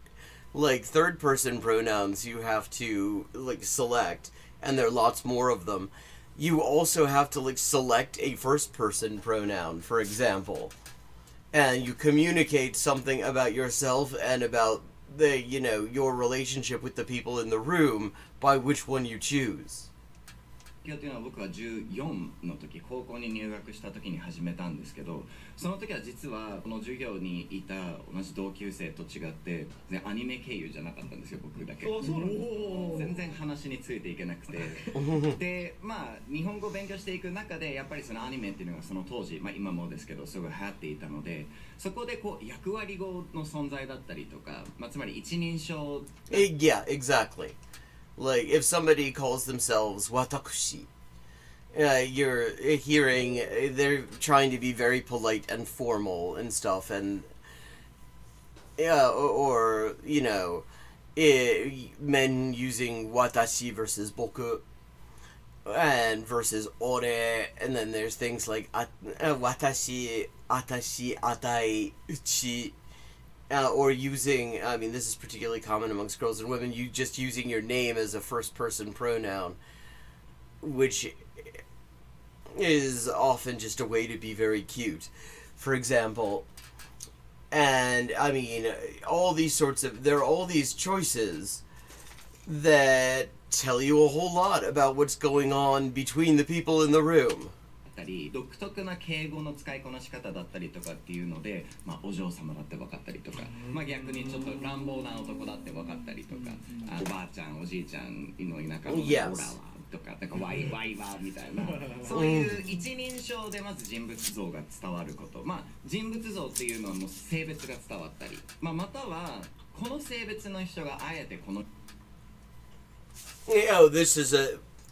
like, third person pronouns you have to, like, select, and there are lots more of them. you also have to like select a first person pronoun, for example, and you communicate something about yourself and about the your relationship with the people in the room by which one you choose. っていうのは僕は14の時高校に入学した時に始めたんですけど、その時は実はこの授業にいた同じ同級生と違ってアニメ経由じゃなかったんですよ、僕だけ。全然話についていけなくてでまあ日本語を勉強していく中でやっぱりそのアニメっていうのがその当時、まあ、今もですけどすごい流行っていたので、そこでこう役割語の存在だったりとか、まあ、つまり一人称 Yeah, exactly. Like, if somebody calls themselves watakushi, you're hearing they're trying to be very polite and formal and stuff, and or men using watashi versus boku and versus ore, and then there's things like watashi, atashi, atai, uchi. Or using, I mean, this is particularly common amongst girls and women, you just using your name as a first-person pronoun, which is often just a way to be very cute. For example, and, I mean, there are all these choices that tell you a whole lot about what's going on between the people in the room. だったり独特な敬語の使いこなし方だったりとかっていうので、まあ、お嬢様だって分かったりとか、まあ、逆にちょっと乱暴な男だって分かったりとか、おばあちゃんおじいちゃんの田舎のオラはとか、なんかワイワイはみたいな、そういう一人称でまず人物像が伝わること、まあ、人物像っていうのはもう性別が伝わったり、まあ、またはこの性別の人があえてこの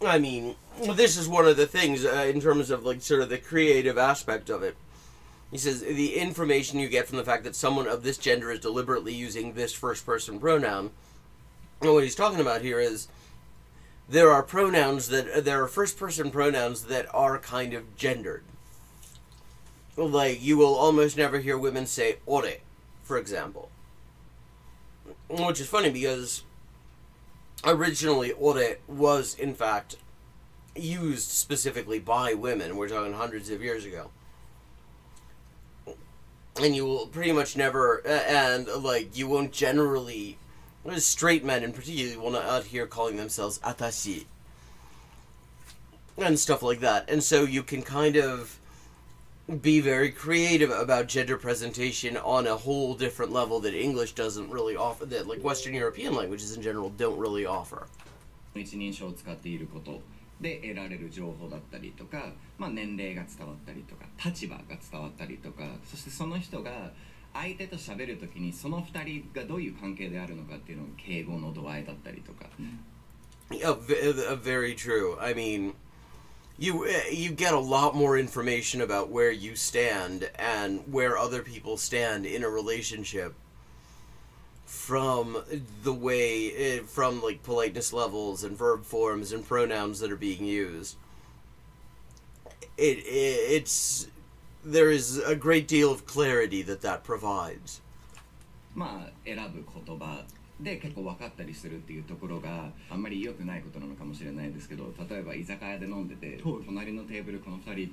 I mean, this is one of the things in terms of like sort of the creative aspect of it. He says the information you get from the fact that someone of this gender is deliberately using this first person pronoun. And what he's talking about here is there are first person pronouns that are kind of gendered. Like you will almost never hear women say ore, for example. Which is funny because originally, ore was, in fact, used specifically by women. We're talking hundreds of years ago. And you will pretty much never, you won't generally, straight men in particular, will not hear calling themselves atashi. And stuff like that. And so you can kind of be very creative about gender presentation on a whole different level that English doesn't really offer, that like Western European languages in general don't really offer. 一人称を使っていることで得られる情報だったりとか、まあ、年齢が伝わったりとか立場が伝わったりとか、そしてその人が相手と喋るときにその二人がどういう関係であるのかっていうのが敬語の度合いだったりとか。Very true. I mean, you get a lot more information about where you stand and where other people stand in a relationship from the way, from like politeness levels and verb forms and pronouns that are being used. There is a great deal of clarity that provides. まあ選ぶ言葉で結構分かったりするっていうところがあんまり良くないことなのかもしれないですけど、例えば居酒屋で飲んでて隣のテーブルこの2人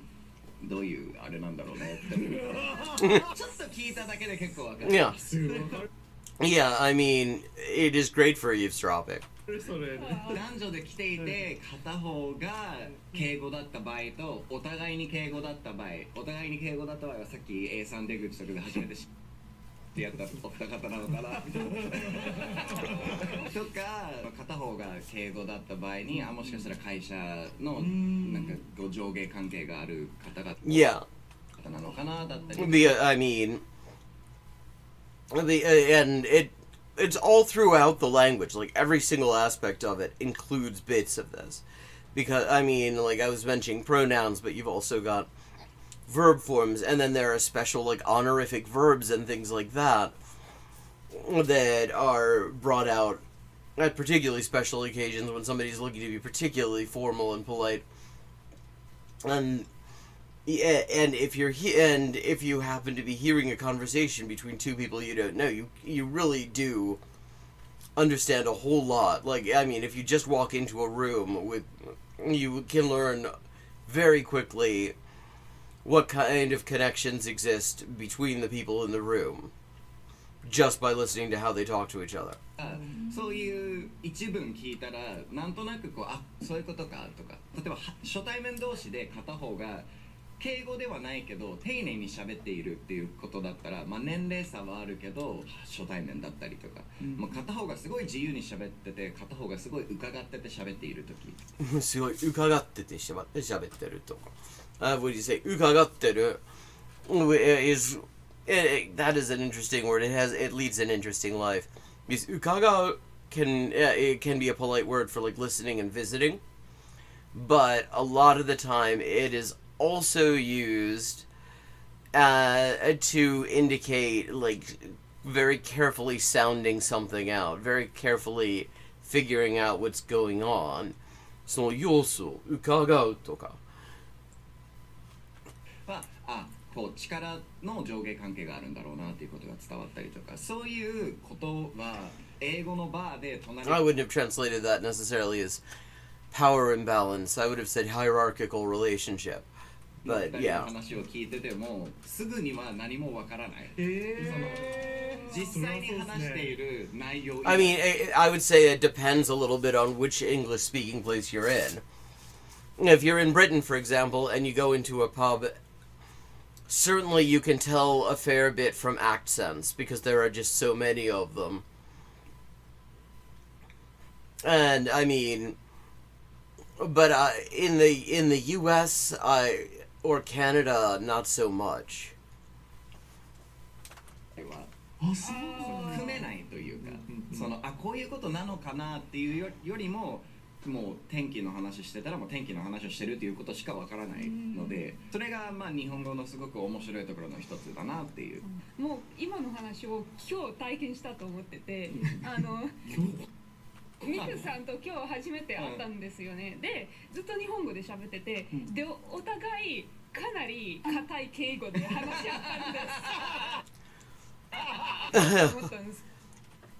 どういうあれなんだろうねってちょっと聞いただけで結構分かる。Yeah, I mean, it is great for eavesdropping. 男女で来ていて片方が敬語だった場合とお互いに敬語だった場合はさっき A さん出口とかで初めてってやったお二方なのかなみたいなとか片方が敬語だった場合にもしかしたら会社のなんかご上下関係がある方々なのかなだったり。I mean, and it's all throughout the language. Like every single aspect of it includes bits of this, because I mean, like I was mentioning pronouns, but you've also got verb forms, and then there are special like honorific verbs and things like that that are brought out at particularly special occasions when somebody's looking to be particularly formal and polite. And if you happen to be hearing a conversation between two people you don't know, you really do understand a whole lot. Like, I mean, if you just walk into a room with you can learn very quickly what kind of connections exist between the people in the room just by listening to how they talk to each other. そういう一文聞いたらなんとなくこうあそういうことかとか例えば初対面同士で片方が敬語ではないけど丁寧に喋っているっていうことだったら、まあ、年齢差はあるけど初対面だったりとか、まあ、片方がすごい自由に喋ってて片方がすごい伺ってて喋っている時すごい伺ってて喋ってるとか。Would you say 伺ってる is that is an interesting word. It leads an interesting life. Because 伺う it can be a polite word for like listening and visiting, but a lot of the time it is also used to indicate like very carefully sounding something out, very carefully figuring out what's going on. その要素を伺うとか。はこう力の上下関係があるんだろうなっていうことが伝わったりとかそういうことは英語のバーで隣 I wouldn't have translated that necessarily as power imbalance. I would have said hierarchical relationship. But の yeah. 話を聞いててもすぐには何もわからない。その実際に話している内容 I mean, I would say it depends a little bit on which English speaking place you're in. If you're in Britain, for example, and you go into a pub, certainly you can tell a fair bit from accents because there are just so many of them. And I mean, but in the U.S. Or Canada, not so much. は組めないというかそのこういうことなのかなっていうよりももう天気の話してたらもう天気の話をしてるっていうことしかわからないのでそれがまあ日本語のすごく面白いところの一つだなっていう。もう今の話を今日体験したと思っててミクさんと今日初めて会ったんですよね。でずっと日本語で喋ってて、でお互いかなり硬い敬語で話し合ったんです思ったんです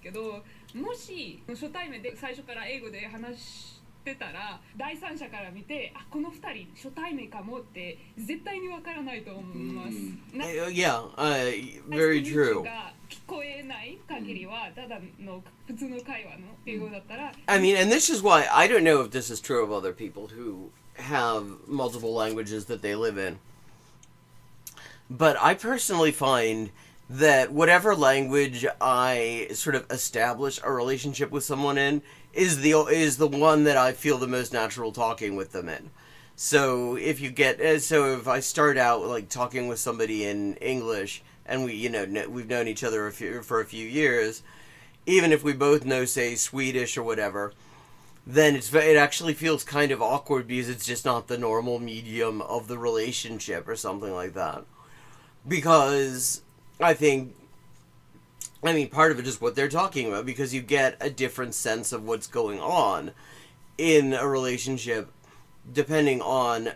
けど、もし初対面で最初から英語で話してたら第三者から見てこの2人初対面かもって絶対にわからないと思います。Yeah, very true. 聞こえない限りはただの普通の会話の英語だったら I mean, and this is why I don't know if this is true of other people who have multiple languages that they live in. But I personally find that whatever language I sort of establish a relationship with someone in is the one that I feel the most natural talking with them in. So if if I start out like talking with somebody in English and we've known each other for a few years, even if we both know say Swedish or whatever, then it actually feels kind of awkward because it's just not the normal medium of the relationship or something like that. Because I mean, part of it is what they're talking about, because you get a different sense of what's going on in a relationship depending on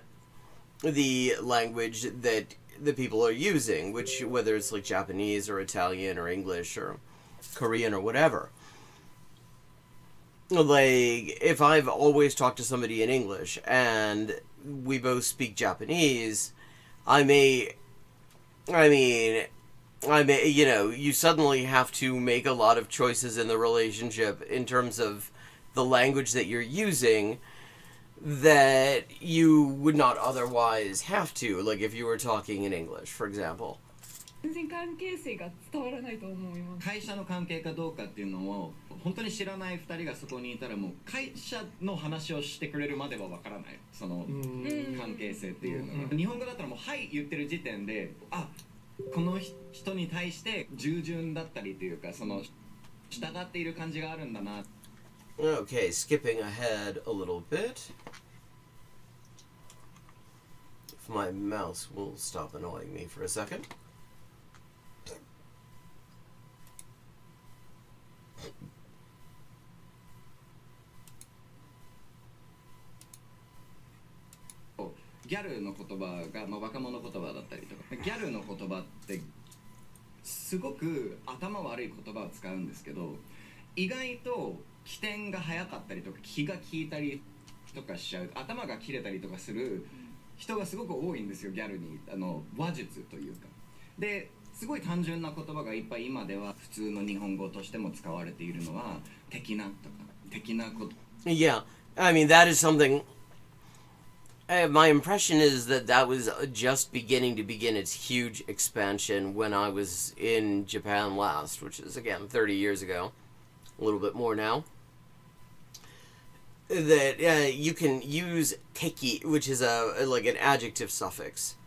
the language that the people are using, whether it's like Japanese or Italian or English or Korean or whatever. Like, if I've always talked to somebody in English and we both speak Japanese, you suddenly have to make a lot of choices in the relationship in terms of the language that you're using that you would not otherwise have to, like if you were talking in English, for example. 全然関係性が伝わらないと思います。会社の関係かどうかっていうのを本当に知らない2人がそこにいたらもう会社の話をしてくれるまではわからないその関係性っていうのが日本語だったらもうはい言ってる時点でこの人に対して従順だったりというかその従っている感じがあるんだな。 Okay, skipping ahead a little bit. If my mouse will stop annoying me for a second. Oh, ギャルの言葉が、まあ、若者言葉だったりとかギャルの言葉ってすごく頭悪い言葉を使うんですけど意外と起点が早かったりとか気が利いたりとかしちゃう、頭が切れたりとかする人がすごく多いんですよ、ギャルに。話術というか。ですごい単純な言葉がいっぱい今では普通の日本語としても使われているのは、的なとか、的なこと。Yeah, I mean, that is something. My impression is that that was just beginning to begin its huge expansion when I was in Japan last, which is, again, 30 years ago. A little bit more now. That you can use teki, which is like an adjective suffix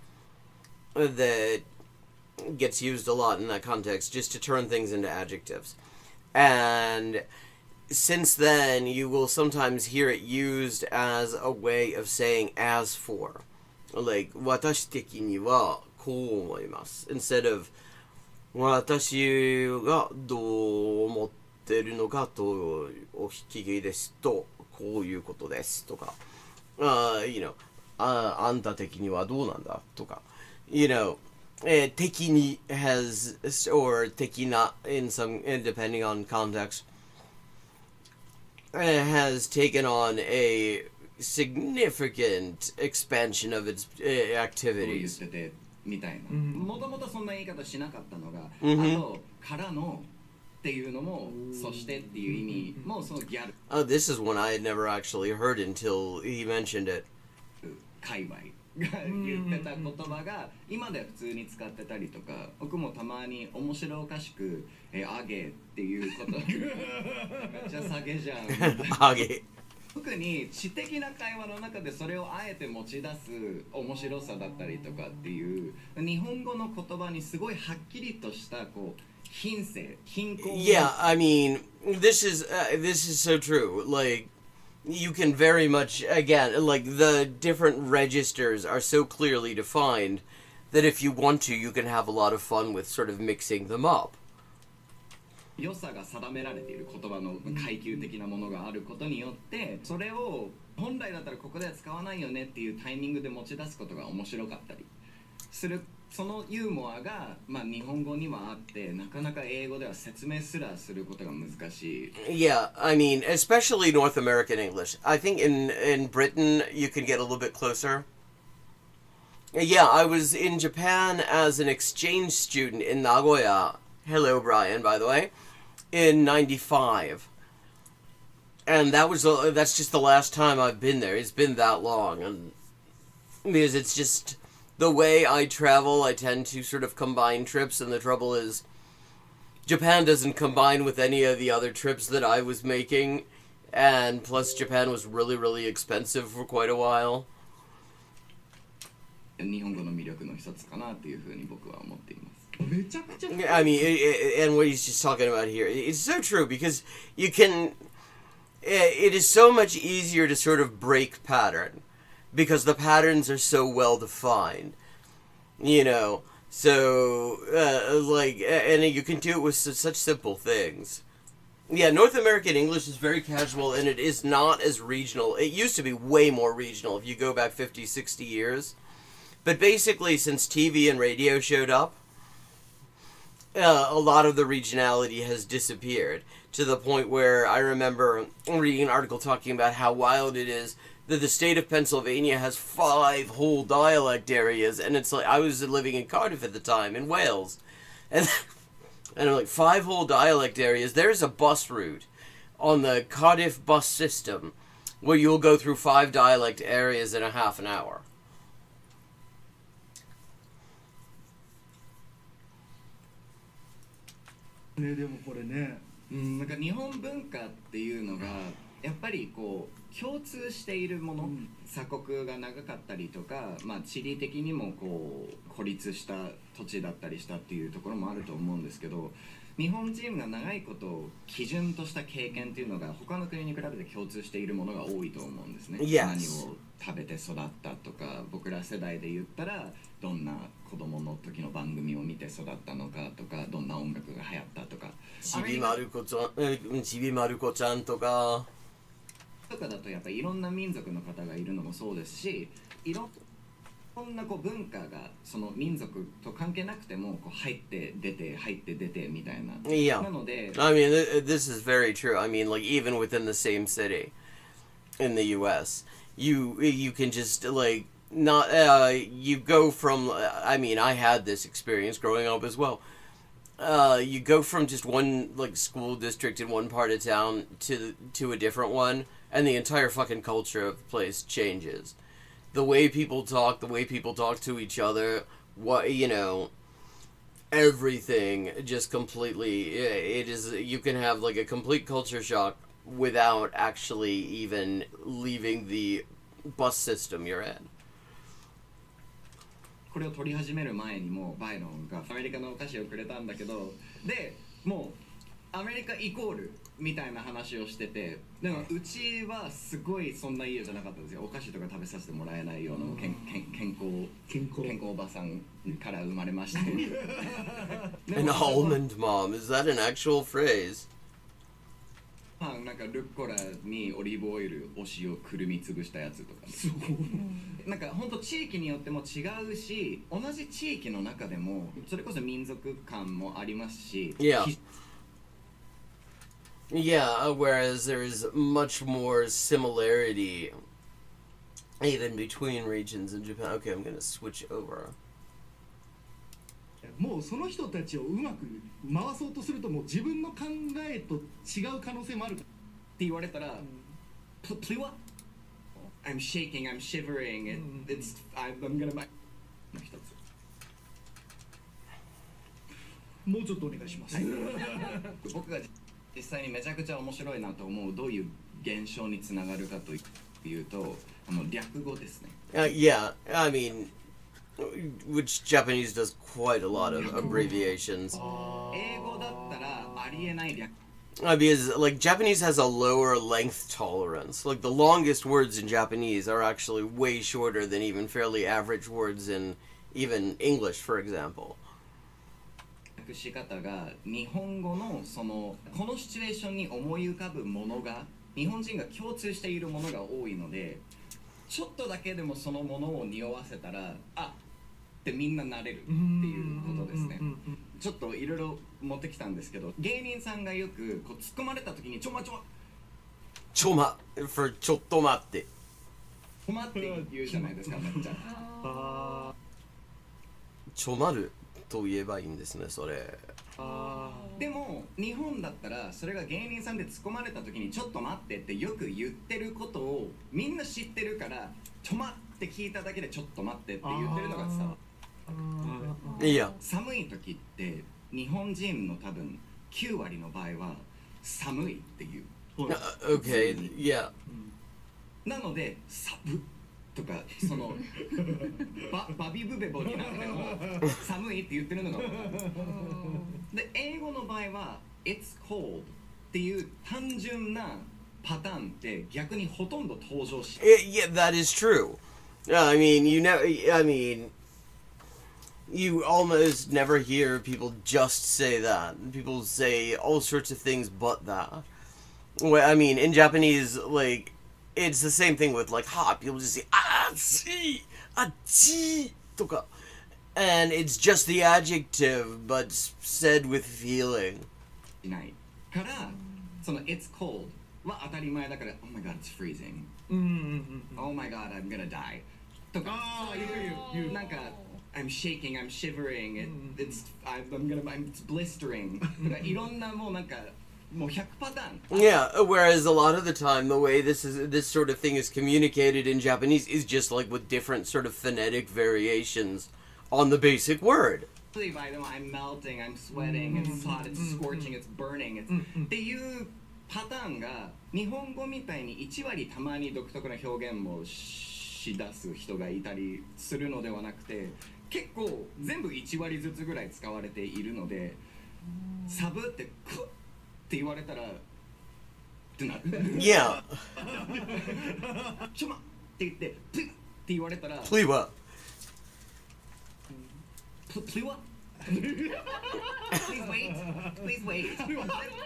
that gets used a lot in that context, just to turn things into adjectives. And since then, you will sometimes hear it used as a way of saying as for. Like, 私的にはこう思います instead of 私がどう思ってるのかとお聞きですとこういうことですとか あんた的にはどうなんだとか 的に has or 的な in some depending on context has taken on a significant expansion of its そう言っ activities. ててみたいな。もともとそんな言い方しなかったのが、Mhm. あとからのっていうのも、そしてっていう意味もそのギャル This is one I had never actually heard until he mentioned it. 界隈が言ってた言葉が今では普通に使ってたりとか、僕もたまに面白おかしくあげっていうことめっちゃ下げじゃん。Hage. 特に知的な会話の中でそれをあえて持ち出す面白さだったりとかっていう日本語の言葉にすごいはっきりとしたこう品性貧困 Yeah, I mean, this is so true. Like, you can very much again, like the different registers are so clearly defined that if you want to, you can have a lot of fun with sort of mixing them up. 良さが定められている言葉の階級的なものがあることによってそれを本来だったらここでは使わないよねっていうタイミングで持ち出すことが面白かったりするそのユーモアが、まあ、日本語にはあってなかなか英語では説明すらすることが難しい Yeah, I mean, especially North American English. I think in Britain you can get a little bit closer. Yeah, I was in Japan as an exchange student in Nagoya. Hello, Brian, by the way. In '95, and that's just the last time I've been there. It's been that long, and because it's just the way I travel, I tend to sort of combine trips, and the trouble is, Japan doesn't combine with any of the other trips that I was making, and plus Japan was really, really expensive for quite a while. 日本語の魅力の一つかなっていうふうに僕は思っています めちゃくちゃ I mean, and what he's just talking about here, it's so true because you can. It is so much easier to sort of break pattern because the patterns are so well defined, So, and you can do it with such simple things. Yeah, North American English is very casual and it is not as regional. It used to be way more regional if you go back 50, 60 years. But basically, since TV and radio showed up, a lot of the regionality has disappeared to the point where I remember reading an article talking about how wild it is that the state of Pennsylvania has 5 whole dialect areas, and it's like I was living in Cardiff at the time in Wales, and I'm like 5 whole dialect areas. There's a bus route on the Cardiff bus system where you'll go through 5 dialect areas in a half an hour. ねでもこれねなんか日本文化っていうのがやっぱりこう共通しているもの、鎖国が長かったりとか、まあ、地理的にもこう孤立した土地だったりしたっていうところもあると思うんですけど日本人が長いことを基準とした経験っていうのが他の国に比べて共通しているものが多いと思うんですね。Yes. 何を食べて育ったとか僕ら世代で言ったらどんな子供の時の番組を見て育ったのかとかどんな音楽が流行ったとかちびまる子ちゃんとかとかだとやっぱりいろんな民族の方がいるのもそうですしいろんなこう文化がその民族と関係なくてもこう入って出て入って出てみたいな Yeah. なので I mean, this is very true. I mean, like, even within the same city. in the U.S. You can just like not you go from I mean I had this experience growing up as well. You go from just one like school district in one part of town to a different one, and the entire fucking culture of the place changes. The way people talk to each other, what you know, everything just completely. It is you can have like a complete culture shock without actually even leaving the bus system you're in. これを撮り始める前にもバイロンがアメリカのお菓子をくれたんだけど、でもうアメリカイコールみたいな話をしてて、でもうちはすごいそんな家じゃなかったんですよ。お菓子とか食べさせてもらえないような健康おばさんから生まれまして。An almond mom, is that an actual phrase? なんかルッコラにオリーブオイル、お塩、くるみ潰したやつとか、なんか本当地域によっても違うし、同じ地域の中でもそれこそ民族感もありますし。Yeah, whereas there's much more similarity even between regions in Japan. Okay, I'm gonna switch over. もうその人たちをうまく回そうとするともう自分の考えと違う可能性もあるって言われたら、Please what? I'm shaking, I'm shivering, I'm gonna buy の一つ。もうちょっとお願いします。僕が実際にめちゃくちゃ面白いなと思うどういう現象につながるかというと、略語ですね。Yeah, I mean, which Japanese does quite a lot of abbreviations. 英語だったらありえない略。Because like Japanese has a lower length tolerance. Like the longest words in Japanese are actually way shorter than even fairly average words in even English, for example. 訳し方が日本語のこのシチュエーションに思い浮かぶものが日本人が共通しているものが多いので、ちょっとだけでもそのものを匂わせたらってみんななれるっていうことですね。ちょっといろいろ持ってきたんですけど、芸人さんがよくこう突っ込まれた時にちょまfor ちょっと待ってって言うじゃないですか、めっちゃ。ちょまると言えばいいんですね、それ。でも日本だったらそれが芸人さんで突っ込まれた時にちょっと待ってってよく言ってることをみんな知ってるから、ちょまって聞いただけでちょっと待ってって言ってるのが伝わる。いや、寒い時って日本人の多分9割の場合は寒いっていう。Okay, yeah. なのでサブとかバビブベボになっても寒いって言ってるのが分かる。で英語の場合は It's cold っていう単純なパターンって逆にほとんど登場しない。Yeah, that is true. I mean, you almost never hear people just say that. People say all sorts of things but that. Well, I mean, in Japanese, like, it's the same thing with, like, hot. People just say, achi, achi, toka. And it's just the adjective, but said with feeling. しないから、It's cold は当たり前だから、Oh my god, it's freezing. Oh my god, I'm gonna die. とか、なんか、I'm shaking, I'm shivering, it's blistering. とか、いろんなもうなんか、もう100パターン。Yeah, whereas a lot of the time, the way this sort of thing is communicated in Japanese is just like with different sort of phonetic variations on the basic word. I'm melting, I'm sweating, it's hot, it's scorching, it's burning,っていうパターンが日本語みたいに1割たまに独特な表現もし出す人がいたりするのではなくて、結構全部1割ずつぐらい使われているので、サブってクッって言われたらってなる。Yeah. ちょまって言ってプリって言われたら。プリは。プリは。Please wait, please wait. 絶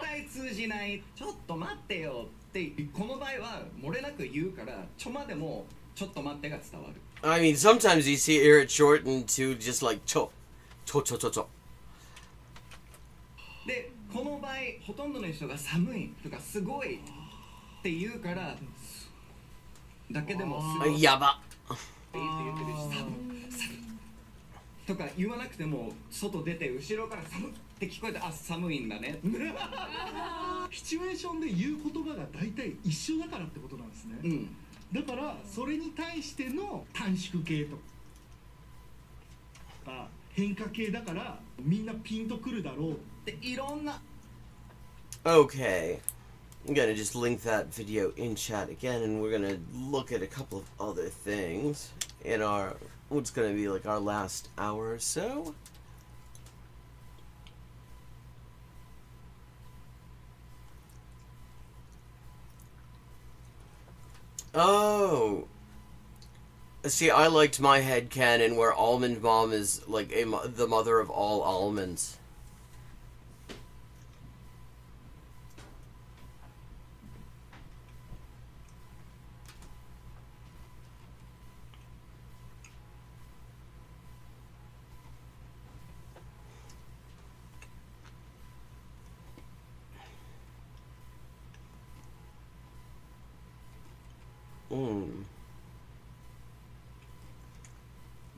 対通じない。ちょっと待ってよってこの場合は漏れなく言うから、ちょまでもちょっと待ってが伝わる。I mean, sometimes you hear it shortened to just like ちょ。で、この場合ほとんどの人が寒いとかすごいって言うからだけでもすあごいやば。って言ってるし、寒とか言わなくても外出て後ろから寒って聞こえて、あ、寒いんだねシチュエーションで言う言葉が大体一緒だからってことなんですね、うん、だからそれに対しての短縮系とか変化系だからみんなピンとくるだろう。でいろんな Okay. I'm gonna just link that video in chat again, and we're gonna look at a couple of other things in our what's gonna be like our last hour or so. Oh, see, I liked my headcanon where Almond Mom is like the mother of all almonds.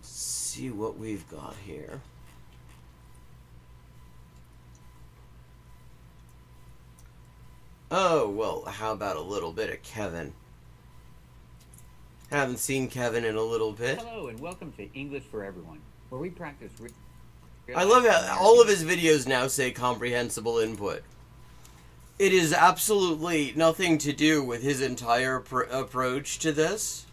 See what we've got here. Oh, well, how about a little bit of Kevin? Haven't seen Kevin in a little bit. Hello and welcome to English for Everyone, where we practice. I love how all of his videos now say comprehensible input. It is absolutely nothing to do with his entire approach to this.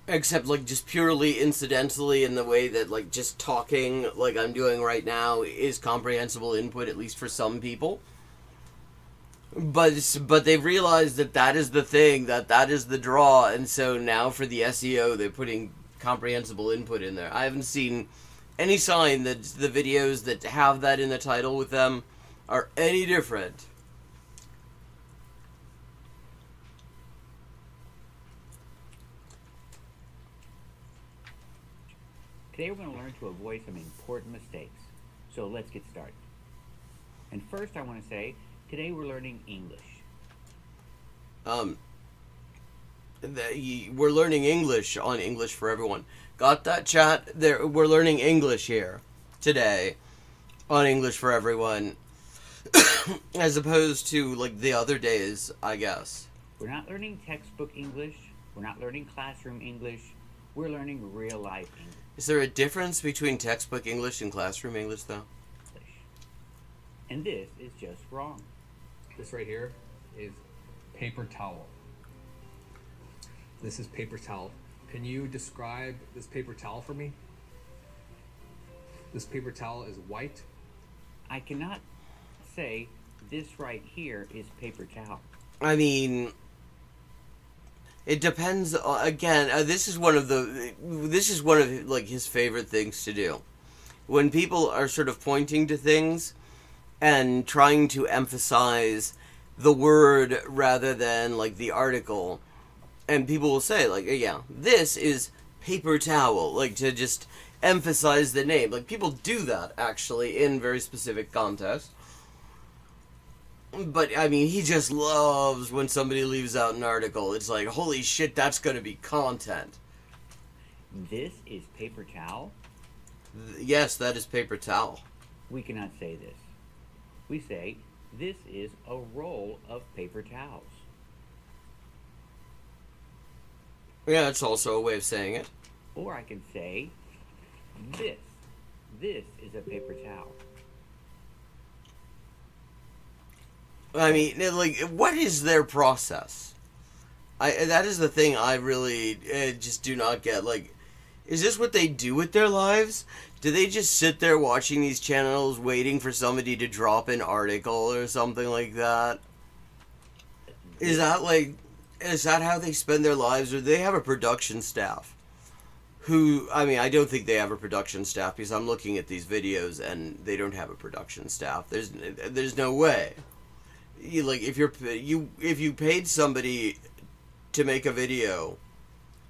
Except, like, just purely incidentally in the way that, like, just talking like I'm doing right now is comprehensible input, at least for some people. But they've realized that that is the thing, that is the draw, and so now for the SEO, they're putting comprehensible input in there. I haven't seen any sign that the videos that have that in the title with them are any different. Today we're going to learn to avoid some important mistakes. So let's get started. And first I want to say, today we're learning English. We're learning English on English for Everyone. Got that, chat? There, we're learning English here today on English for Everyone, as opposed to like the other days, I guess. We're not learning textbook English. We're not learning classroom English. We're learning real life English. Is there a difference between textbook English and classroom English, though? And this is just wrong. This right here is paper towel. This is paper towel. Can you describe this paper towel for me? This paper towel is white. I cannot say this right here is paper towel. I mean, it depends. Again, this is one of like his favorite things to do. When people are sort of pointing to things and trying to emphasize the word rather than like the article, and people will say like, yeah, this is paper towel, like to just emphasize the name. Like people do that actually in very specific contexts. But, I mean, he just loves when somebody leaves out an article. It's like, holy shit, that's going to be content. This is paper towel? Yes, that is paper towel. We cannot say this. We say, this is a roll of paper towels. Yeah, it's also a way of saying it. Or I can say, this. This is a paper towel. I mean, like, what is their process? That is the thing I really just do not get. Like, is this what they do with their lives? Do they just sit there watching these channels waiting for somebody to drop an article or something like that? Is that how they spend their lives? Or do they have a production staff? Who, I mean, I don't think they have a production staff because I'm looking at these videos and they don't have a production staff. There's no way. Like if you paid somebody to make a video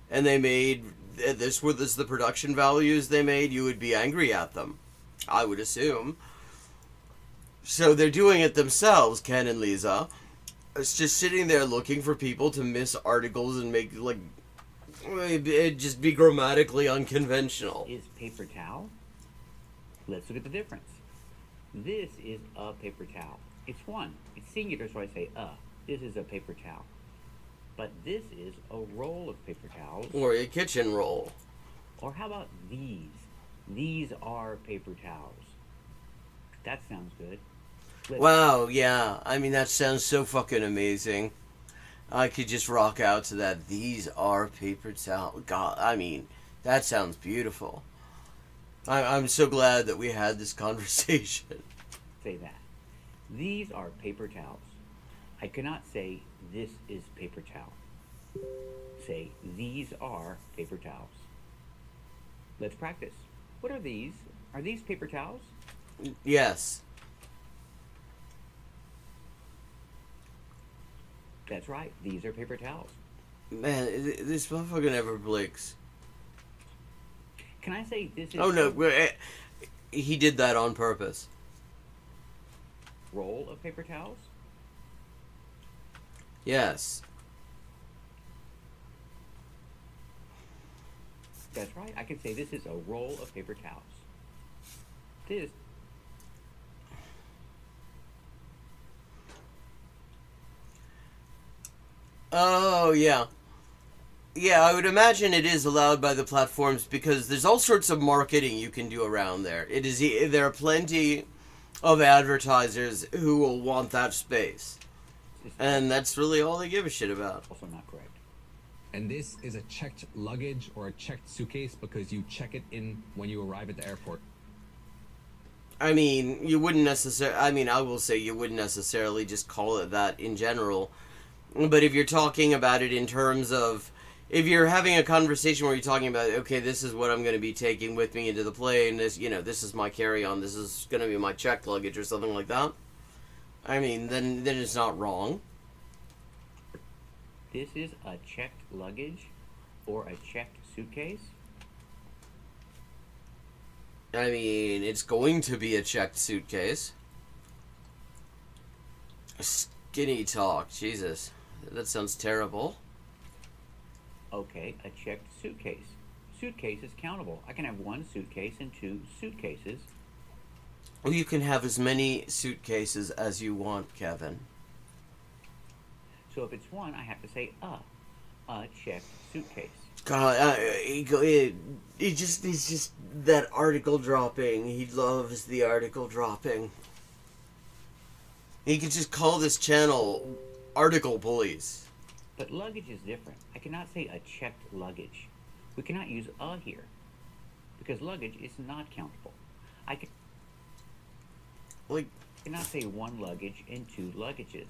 and they made this was the production values they made, you would be angry at them, I would assume. So they're doing it themselves, Ken and Lisa, It's just sitting there looking for people to miss articles and make, like, it just be grammatically unconventional. Is paper towel? Let's look at the difference. This is a paper towel. It's one. It's singular, so I say a. This is a paper towel. But this is a roll of paper towels. Or a kitchen roll. Or how about these? These are paper towels. That sounds good. Wow, yeah. I mean, that sounds so fucking amazing. I could just rock out to that. These are paper towels. God, I mean, that sounds beautiful. I'm so glad that we had this conversation. Say that. These are paper towels. I cannot say this is paper towel. Say these are paper towels. Let's practice. What are these? Are these paper towels? Yes. That's right. These are paper towels. Man, this motherfucker never blinks. Can I say this is... Oh, no. He did that on purpose. Roll of paper towels? Yes. That's right. I can say this is a roll of paper towels. This... Oh, yeah. Yeah, I would imagine it is allowed by the platforms because there's all sorts of marketing you can do around there. There are plenty of advertisers who will want that space. And that's really all they give a shit about. Also not correct. And this is a checked luggage or a checked suitcase because you check it in when you arrive at the airport. I mean, you wouldn't necessarily... I mean, I will say you wouldn't necessarily just call it that in general. But if you're talking about it in terms of... If you're having a conversation where you're talking about, okay, this is what I'm going to be taking with me into the plane, this is my carry-on, this is going to be my checked luggage or something like that, I mean, then it's not wrong. This is a checked luggage or a checked suitcase? I mean, it's going to be a checked suitcase. Skinny talk, Jesus. That sounds terrible. Okay, a checked suitcase. Suitcase is countable. I can have one suitcase and two suitcases. Well, you can have as many suitcases as you want, Kevin. So if it's one, I have to say a checked suitcase. God, he's just that article dropping. He loves the article dropping. He could just call this channel Article Police. But luggage is different. I cannot say a checked luggage. We cannot use a here because luggage is not countable. I cannot say one luggage and two luggages.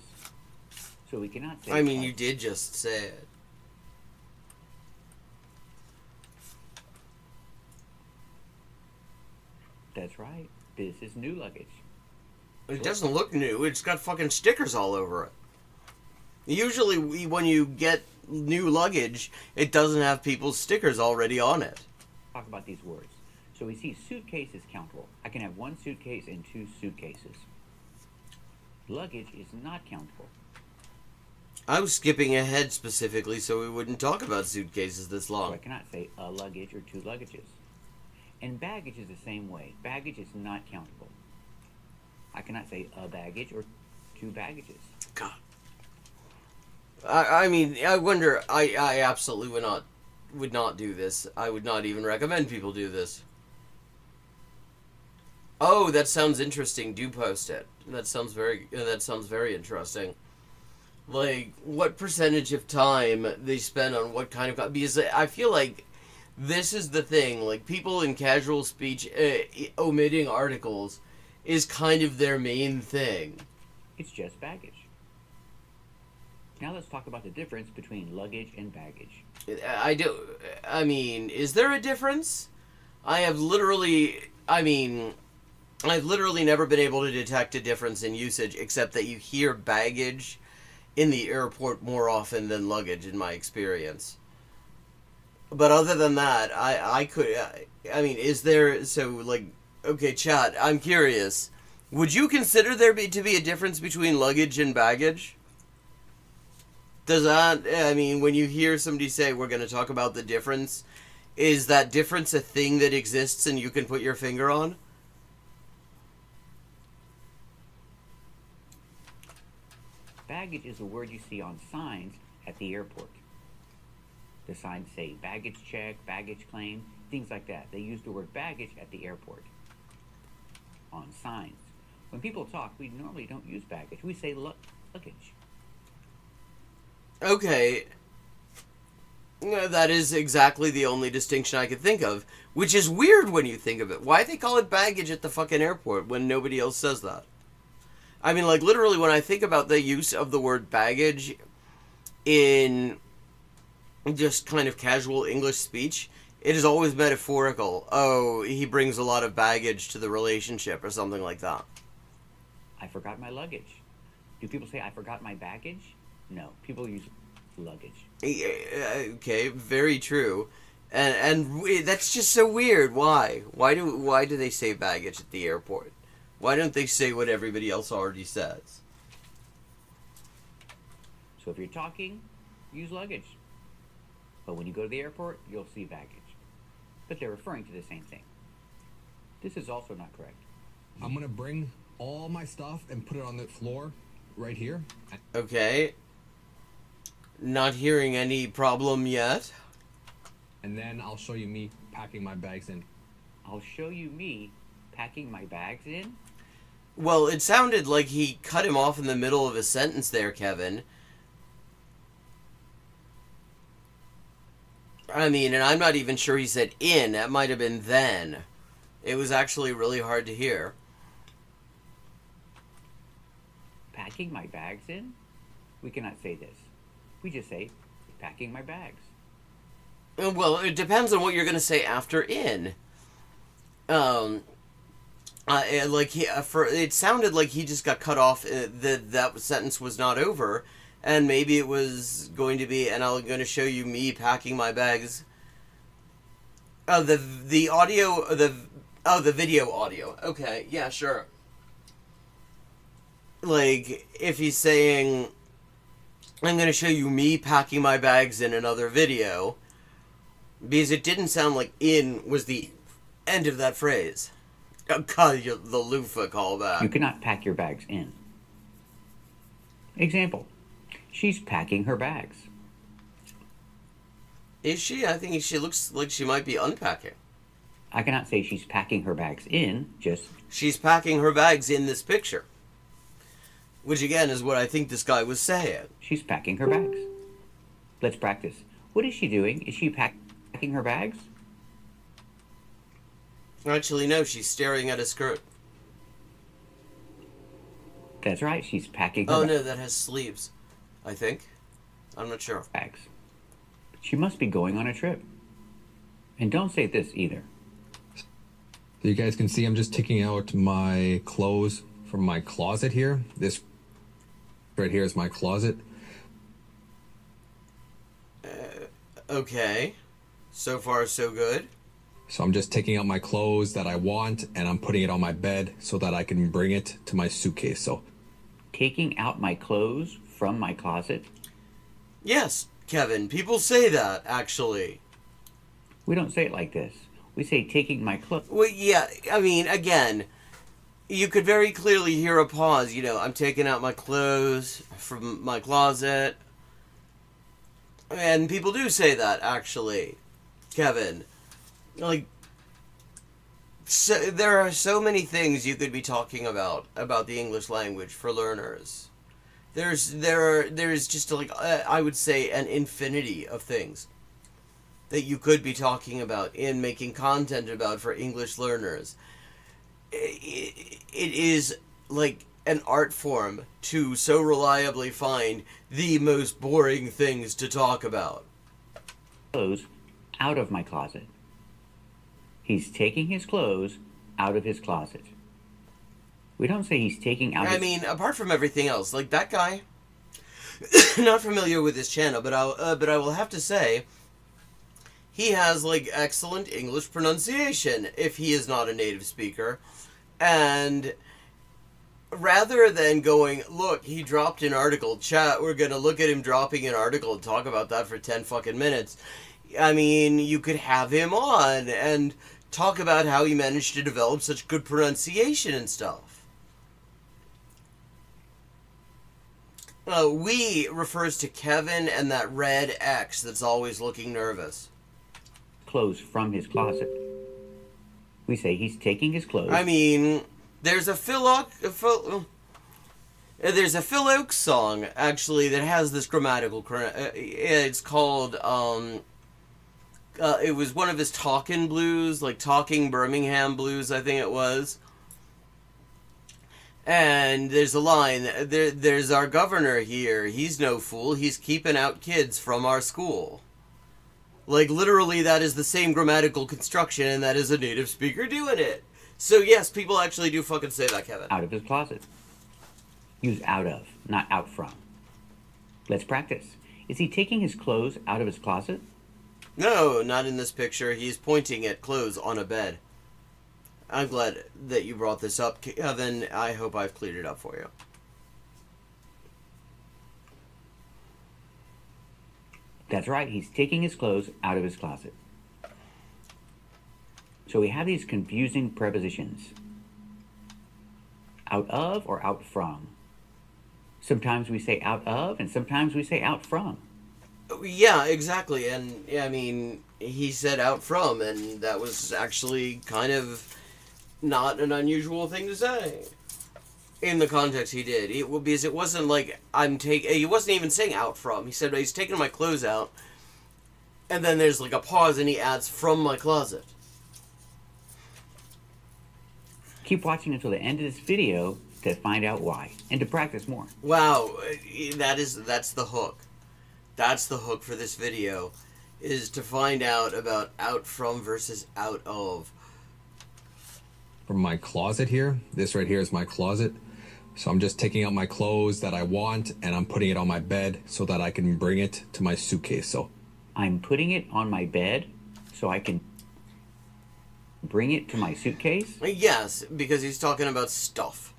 So we cannot say... I mean, you did just say it. That's right. This is new luggage. It doesn't look new. It's got fucking stickers all over it. Usually, when you get new luggage, it doesn't have people's stickers already on it. Talk about these words. So we see suitcase is countable. I can have one suitcase and two suitcases. Luggage is not countable. I was skipping ahead specifically so we wouldn't talk about suitcases this long. So I cannot say a luggage or two luggages. And baggage is the same way. Baggage is not countable. I cannot say a baggage or two baggages. God. I mean, I wonder, I absolutely would not do this. I would not even recommend people do this. Oh, that sounds interesting. Do post it. That sounds very interesting. Like, what percentage of time they spend on what kind of... Because I feel like this is the thing. Like, people in casual speech omitting articles is kind of their main thing. It's just baggage. Now let's talk about the difference between luggage and baggage. I mean, is there a difference? I've literally never been able to detect a difference in usage, except that you hear baggage in the airport more often than luggage, in my experience. But other than that, is there, so, like, okay, chat, I'm curious. Would you consider there to be a difference between luggage and baggage? Does that, I mean, when you hear somebody say we're going to talk about the difference, is that difference a thing that exists and you can put your finger on? Baggage is a word you see on signs at the airport. The signs say baggage check, baggage claim, things like that. They use the word baggage at the airport on signs. When people talk, we normally don't use baggage. We say luggage. Okay. That is exactly the only distinction I could think of, which is weird when you think of it. Why they call it baggage at the fucking airport when nobody else says that? I mean, like, literally, when I think about the use of the word baggage in just kind of casual English speech, it is always metaphorical. Oh, he brings a lot of baggage to the relationship or something like that. I forgot my luggage. Do people say I forgot my baggage? No, people use luggage. Okay, very true. And that's just so weird. Why? Why do they say baggage at the airport? Why don't they say what everybody else already says? So if you're talking, use luggage. But when you go to the airport, you'll see baggage. But they're referring to the same thing. This is also not correct. I'm gonna bring all my stuff and put it on the floor right here. Okay. Not hearing any problem yet. And then I'll show you me packing my bags in. I'll show you me packing my bags in. Well, it sounded like he cut him off in the middle of a sentence there, Kevin. I mean, and I'm not even sure he said in. That might have been then. It was actually really hard to hear. Packing my bags in? We cannot say this. We just say packing my bags. Well, it depends on what you're going to say after in. It sounded like he just got cut off. That sentence was not over, and maybe it was going to be. And I'm going to show you me packing my bags. Oh, the video audio. Okay, yeah, sure. Like if he's saying, "I'm going to show you me packing my bags in another video," because it didn't sound like "in" was the end of that phrase. Oh, God, the loofah callback. You cannot pack your bags in. Example. She's packing her bags. Is she? I think she looks like she might be unpacking. I cannot say she's packing her bags in, just... She's packing her bags in this picture. Which, again, is what I think this guy was saying. She's packing her bags. Let's practice. What is she doing? Is she packing her bags? Actually, no, she's staring at a skirt. That's right, she's packing her Oh, no, that has sleeves, I think. I'm not sure. bags. She must be going on a trip. And don't say this either. So you guys can see I'm just taking out my clothes from my closet here. This right here is my closet. Okay. So far, so good. So I'm just taking out my clothes that I want and I'm putting it on my bed so that I can bring it to my suitcase. So Taking out my clothes from my closet? Yes, Kevin, people say that, actually. We don't say it like this. We say taking my clothes. Well, yeah, I mean, again, you could very clearly hear a pause. You know, I'm taking out my clothes from my closet. And people do say that, actually, Kevin. Like, so, there are so many things you could be talking about the English language for learners. There's just like I would say an infinity of things that you could be talking about in making content about for English learners. It is like an art form to so reliably find the most boring things to talk about. Clothes out of my closet. He's taking his clothes out of his closet. We don't say he's taking out I mean, apart from everything else, like that guy, not familiar with his channel, but I will have to say, he has like excellent English pronunciation if he is not a native speaker, and rather than going, look, he dropped an article, chat, we're gonna look at him dropping an article and talk about that for 10 fucking minutes. I mean, you could have him on and talk about how he managed to develop such good pronunciation and stuff. We refers to Kevin and that red X that's always looking nervous. Clothes from his closet. We say he's taking his clothes. I mean, there's a Phil Oakes song, actually, that has this grammatical... It's called, it was one of his Talkin' Blues, like Talking Birmingham Blues, I think it was. And there's a line, there's our governor here, he's no fool, he's keeping out kids from our school. Like, literally, that is the same grammatical construction, and that is a native speaker doing it. So, yes, people actually do fucking say that, Kevin. Out of his closet. Use out of, not out from. Let's practice. Is he taking his clothes out of his closet? No, not in this picture. He's pointing at clothes on a bed. I'm glad that you brought this up, Kevin. I hope I've cleared it up for you. That's right, he's taking his clothes out of his closet. So we have these confusing prepositions. Out of or out from. Sometimes we say out of and sometimes we say out from. Yeah, exactly. And, I mean, he said out from, and that was actually kind of not an unusual thing to say. In the context he did. Because it wasn't like, he wasn't even saying out from. He said, he's taking my clothes out. And then there's like a pause and he adds, from my closet. Keep watching until the end of this video to find out why. And to practice more. Wow, that's the hook. That's the hook for this video. Is to find out about out from versus out of. From my closet here, this right here is my closet. So I'm just taking out my clothes that I want and I'm putting it on my bed so that I can bring it to my suitcase. So I'm putting it on my bed so I can bring it to my suitcase? Yes, because he's talking about stuff.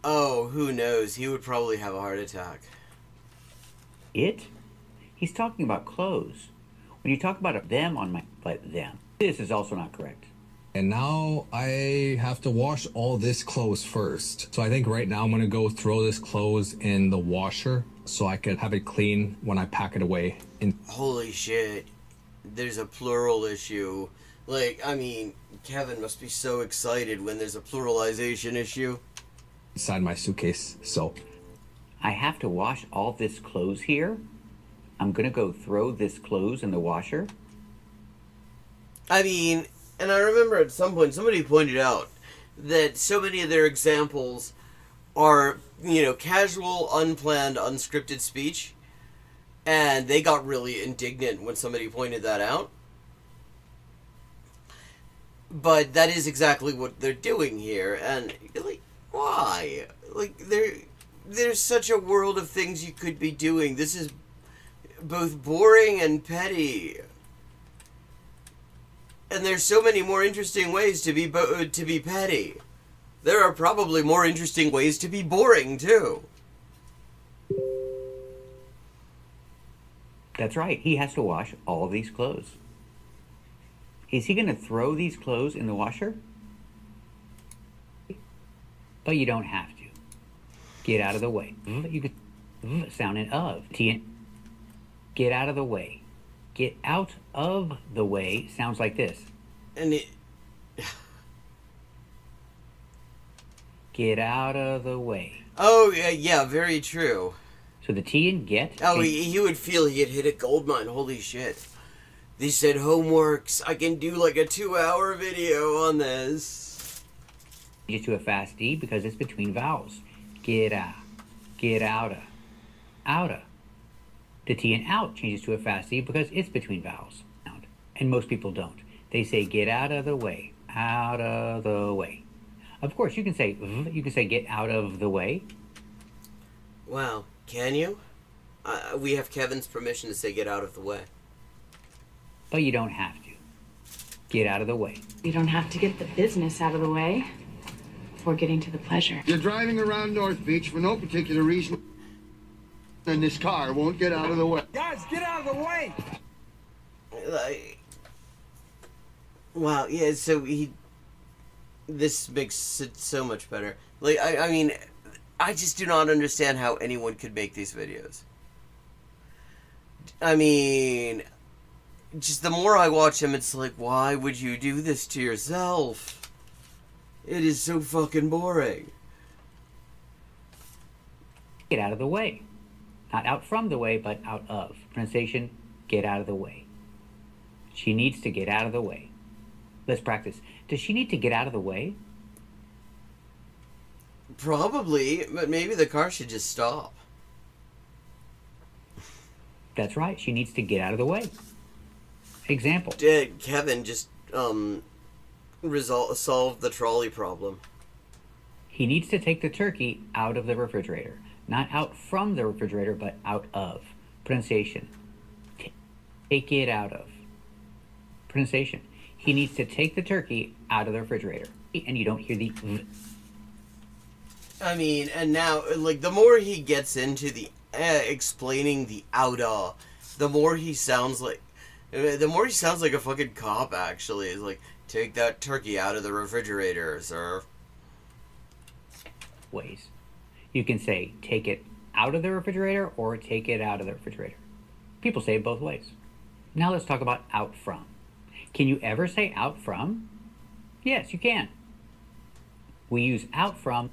Oh, who knows? He would probably have a heart attack. It? He's talking about clothes. When you talk about them on my... But them. This is also not correct. And now I have to wash all this clothes first. So I think right now I'm going to go throw this clothes in the washer so I can have it clean when I pack it away. Holy shit. There's a plural issue. Like, I mean, Kevin must be so excited when there's a pluralization issue. Inside my suitcase, so. I have to wash all this clothes here? I'm going to go throw this clothes in the washer? I mean... And I remember at some point somebody pointed out that so many of their examples are, casual, unplanned, unscripted speech. And they got really indignant when somebody pointed that out. But that is exactly what they're doing here. And, like, why? Like, there's such a world of things you could be doing. This is both boring and petty. And there's so many more interesting ways to be petty. There are probably more interesting ways to be boring, too. That's right. He has to wash all of these clothes. Is he going to throw these clothes in the washer? But you don't have to. Get out of the way. You could sound in of. Get out of the way. Get out of the way sounds like this. And it... Get out of the way. Oh, yeah, very true. So the T in get... Oh, he would feel he had hit a gold mine. Holy shit. They said, homeworks. I can do like a 2-hour video on this. Change it to a fast D because it's between vowels. Get out. Get outa. Outa. The T in out changes to a fast D because it's between vowels. And most people don't. They say get out of the way. Out of the way. Of course, you can say get out of the way. Wow. Can you? We have Kevin's permission to say get out of the way. But you don't have to. Get out of the way. You don't have to get the business out of the way before getting to the pleasure. You're driving around North Beach for no particular reason, and this car won't get out of the way. Guys, get out of the way! Like, wow, yeah, so this makes it so much better. Like, I mean, I just do not understand how anyone could make these videos. I mean, just the more I watch him, it's like, why would you do this to yourself? It is so fucking boring. Get out of the way. Not out from the way, but out of. Pronunciation, get out of the way. She needs to get out of the way. Let's practice. Does she need to get out of the way? Probably, but maybe the car should just stop. That's right. She needs to get out of the way. Example. Did Kevin just solve the trolley problem? He needs to take the turkey out of the refrigerator. Not out from the refrigerator, but out of. Pronunciation. Take it out of. Pronunciation. He needs to take the turkey out of the refrigerator. And you don't hear the v. I mean, and now, like, the more he gets into the explaining the outa, the more he sounds like a fucking cop, actually. He's like, take that turkey out of the refrigerator, sir. Ways. You can say, take it out of the refrigerator or take it out of the refrigerator. People say it both ways. Now let's talk about out from. Can you ever say out from? Yes, you can. We use out from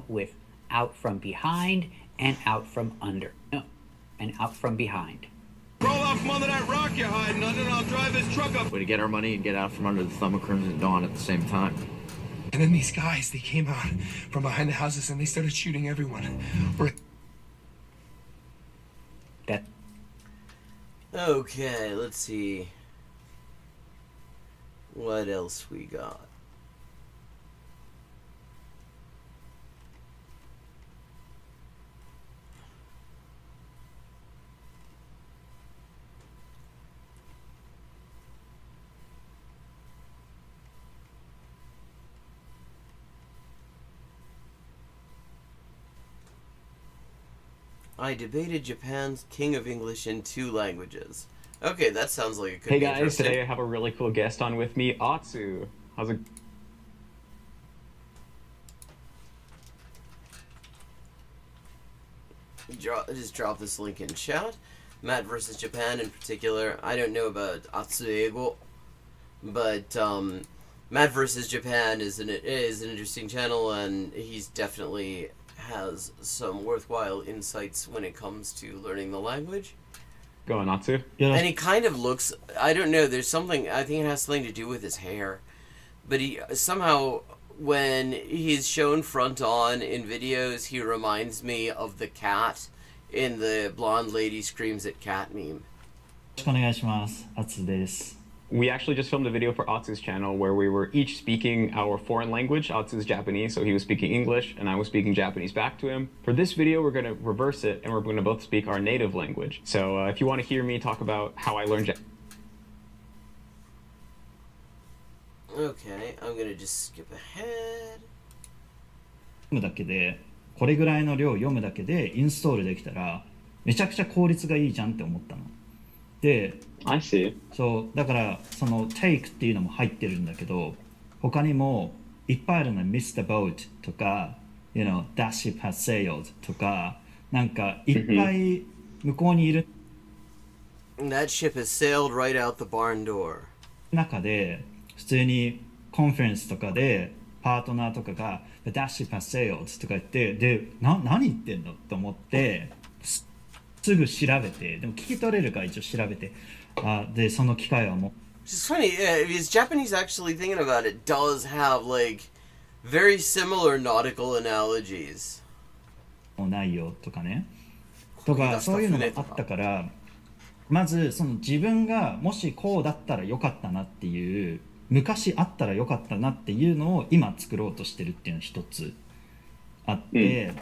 with out from behind and out from under. No, and out from behind. Roll out from under that rock you're hiding under, and I'll drive this truck up. Way to get our money and get out from under the thumb of Crimson Dawn at the same time. And then these guys, they came out from behind the houses and they started shooting everyone. Okay, let's see. What else we got? I debated Japan's King of English in 2 languages. Okay, that sounds like it could Hey be guys, interesting. today I have a really cool guest on with me, Atsu. How's it? Just drop this link in chat. Matt versus Japan in particular. I don't know about Atsuego, but Matt versus Japan is an interesting channel, and he's definitely has some worthwhile insights when it comes to learning the language. Go on, Atsu. And he kind of looks, I don't know, there's something, I think it has something to do with his hair. But he somehow, when he's shown front on in videos, he reminds me of the cat in the blonde lady screams at cat meme. We actually just filmed a video for Atsu's channel where we were each speaking our foreign language. Atsu's Japanese, so he was speaking English, and I was speaking Japanese back to him. For this video, we're going to reverse it, and we're going to both speak our native language. So if you want to hear me talk about how I learned Japanese. Okay, I'm going to just skip ahead. 読むだけでこれぐらいの量読むだけでインストールできたらめちゃくちゃ効率がいいじゃんって思ったので、I see. そうだからその take っていうのも入ってるんだけど他にもいっぱいあるの Miss the boat とか you know that ship has sailed とかなんかいっぱい向こうにいる That ship has sailed right out the barn door. 中で普通にコンフェレンスとかでパートナーとかが The that ship has sailed とか言ってで何言ってんのと思ってすぐ調べてでも聞き取れるから一応調べてでその機会はもう It's funny, because Japanese, actually thinking about it, does have like very similar nautical analogies. もうないよとかねとかそういうのがあったからまずその自分がもしこうだったらよかったなっていう昔あったらよかったなっていうのを今作ろうとしてるっていうのが一つあって、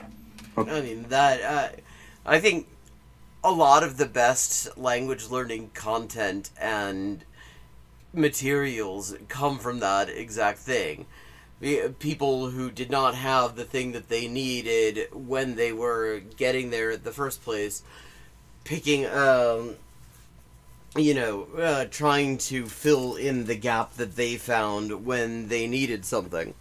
I mean, that, I think a lot of the best language learning content and materials come from that exact thing. People who did not have the thing that they needed when they were getting there at the first place, picking, trying to fill in the gap that they found when they needed something.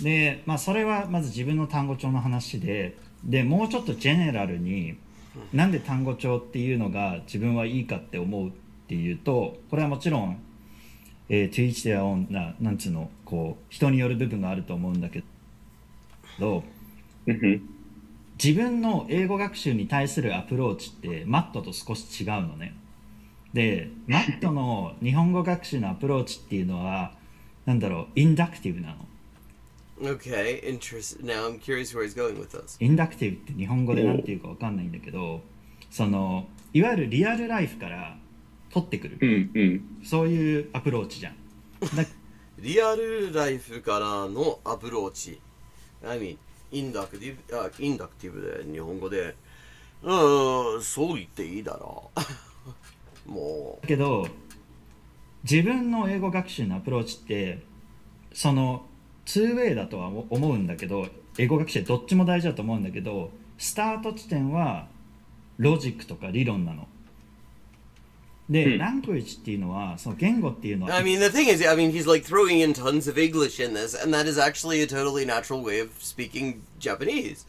で、それはまず自分の単語帳の話で、もうちょっとジェネラルになんで単語帳っていうのが自分はいいかって思うっていうと、これはもちろん、to each their own なんつうの、こう人による部分があると思うんだけど、自分の英語学習に対するアプローチってマットと少し違うのね。で、マットの日本語学習のアプローチっていうのは、なんだろう、インダクティブなの。Okay, interesting. Now I'm curious where he's going with this. インダクティブって日本語でなんていうかわかんないんだけど、そのいわゆるリアルライフから取ってくる、そういうアプローチじゃん。リアルライフからのアプローチ。I mean, インダクティブで日本語で、そう言っていいだろう。もう。だけど、自分の英語学習のアプローチって、その、2way だとは思うんだけど、英語学習どっちも大事だと思うんだけど、スタート地点はロジックとか理論なの。で、language っていうのは、その言語っていうのは。I mean, the thing is, he's like throwing in tons of English in this, and that is actually a totally natural way of speaking Japanese.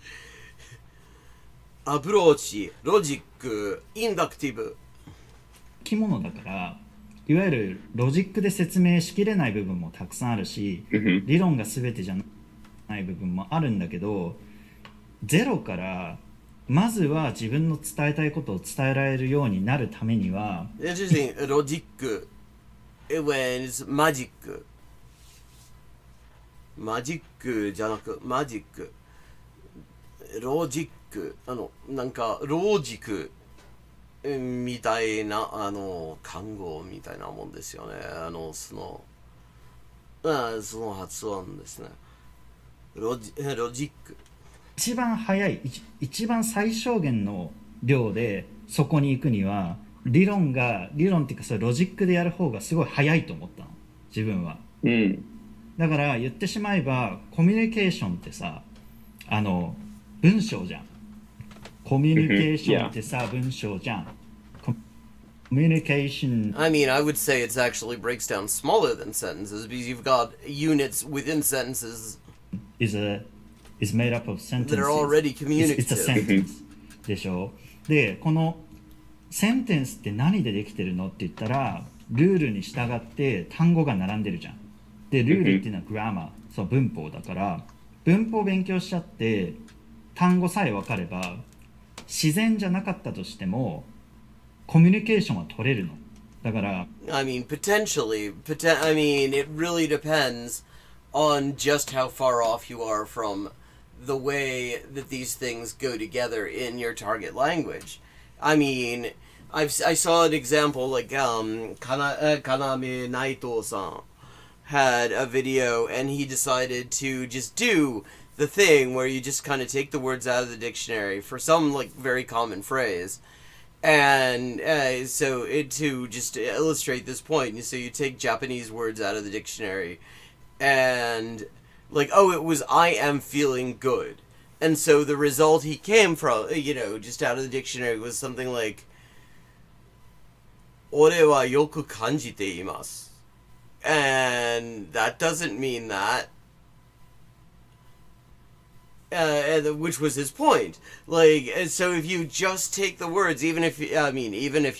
アプローチ、ロジック、インダクティブ。生き物だから、いわゆるロジックで説明しきれない部分もたくさんあるし、理論が全てじゃない部分もあるんだけど、ゼロからまずは自分の伝えたいことを伝えられるようになるためには、Interesting. ロジック whenマジック。マジックじゃなくマジック。ロジック、なんかロジックみたいな看護みたいなもんですよね。その発音ですね。ロジック。一番早い、一番最小限の量でそこに行くには理論っていうかそれロジックでやる方がすごい早いと思ったの、自分は。だから言ってしまえばコミュニケーションってさ、文章じゃん。コミュニケーションってさ、文章じゃん。Communication. I mean, I would say it's actually breaks down smaller than sentences because you've got units within sentences is made up of sentences that are already communicative. It's a sentence でしょ。で、このセンテンスって何でできてるのって言ったら、ルールに従って単語が並んでるじゃん。で、ルールっていうのはグラマー、そう文法だから、文法を勉強しちゃって単語さえ分かれば自然じゃなかったとしてもコミュニケーションは取れるの。だから I mean, potentially, I mean, it really depends on just how far off you are from the way that these things go together in your target language. I mean, I saw an example like Kaname Naito-san had a video and he decided to just do the thing where you just kind of take the words out of the dictionary for some like very common phrase. And to just illustrate this point, so you take Japanese words out of the dictionary and like, oh, it was I am feeling good. And so the result he came from, just out of the dictionary was something like 俺はよく感じています. And that doesn't mean that. Which was his point. Like, so if you just take the words, even if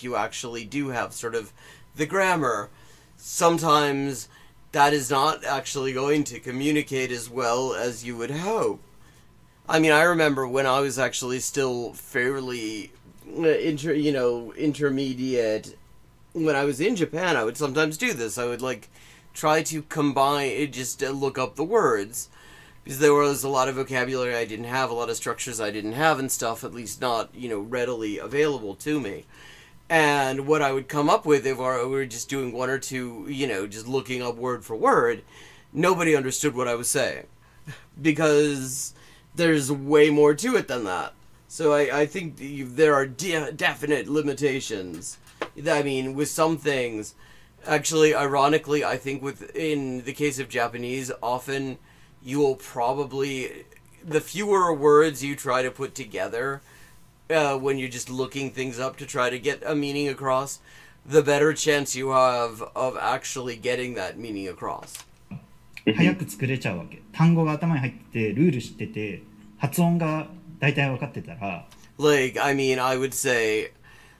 you actually do have sort of the grammar, sometimes that is not actually going to communicate as well as you would hope. I mean, I remember when I was actually still fairly, intermediate. When I was in Japan, I would sometimes do this. I would, like, try to combine, just look up the words. Because there was a lot of vocabulary I didn't have, a lot of structures I didn't have and stuff, at least not, readily available to me. And what I would come up with if we were just doing one or two, just looking up word for word, nobody understood what I was saying. Because there's way more to it than that. So I think there are definite limitations. I mean, with some things, Actually, ironically, I think in the case of Japanese, often you will probably, the fewer words you try to put together when you're just looking things up to try to get a meaning across, the better chance you have of actually getting that meaning across. 早く作れちゃうわけ。単語が頭に入ってて、ルール知ってて、発音が大体分かってたら。Like, I mean, I would say,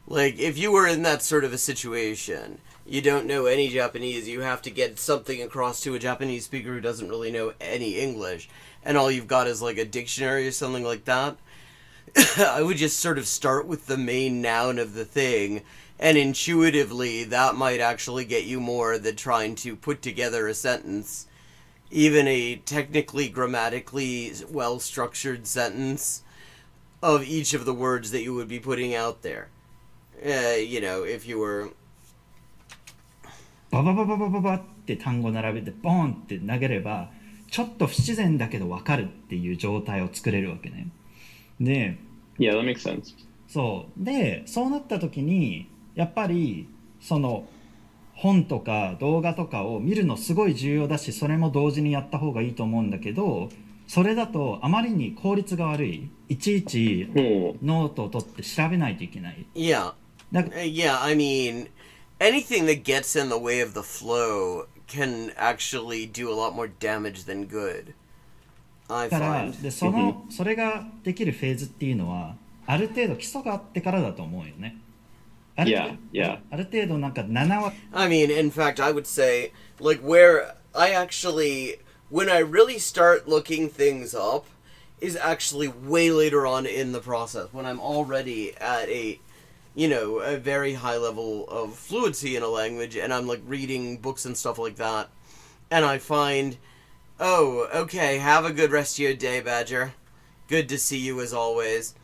like, if you were in that sort of a situation, you don't know any Japanese, you have to get something across to a Japanese speaker who doesn't really know any English, and all you've got is like a dictionary or something like that, I would just sort of start with the main noun of the thing, and intuitively that might actually get you more than trying to put together a sentence. Even a technically, grammatically well-structured sentence of each of the words that you would be putting out there. You know, if you were... バババババババって単語並べてボーンって投げればちょっと不自然だけど分かるっていう状態を作れるわけね。で、Yeah, that makes sense. そうで、そうなった時にやっぱりその本とか動画とかを見るのすごい重要だし、それも同時にやった方がいいと思うんだけど、それだとあまりに効率が悪い。いちいちノートを取って調べないといけない。Yeah. Yeah, I mean, anything that gets in the way of the flow can actually do a lot more damage than good. I だから find. でそれができるフェーズっていうのはある程度基礎があってからだと思うよね。ある程度なんか7割。I mean, in fact, I would say, like, where I actually, when I really start looking things up, is actually way later on in the process, when I'm already at a very high level of fluency in a language, and I'm, like, reading books and stuff like that, and I find, oh, okay, have a good rest of your day, Badger. Good to see you as always.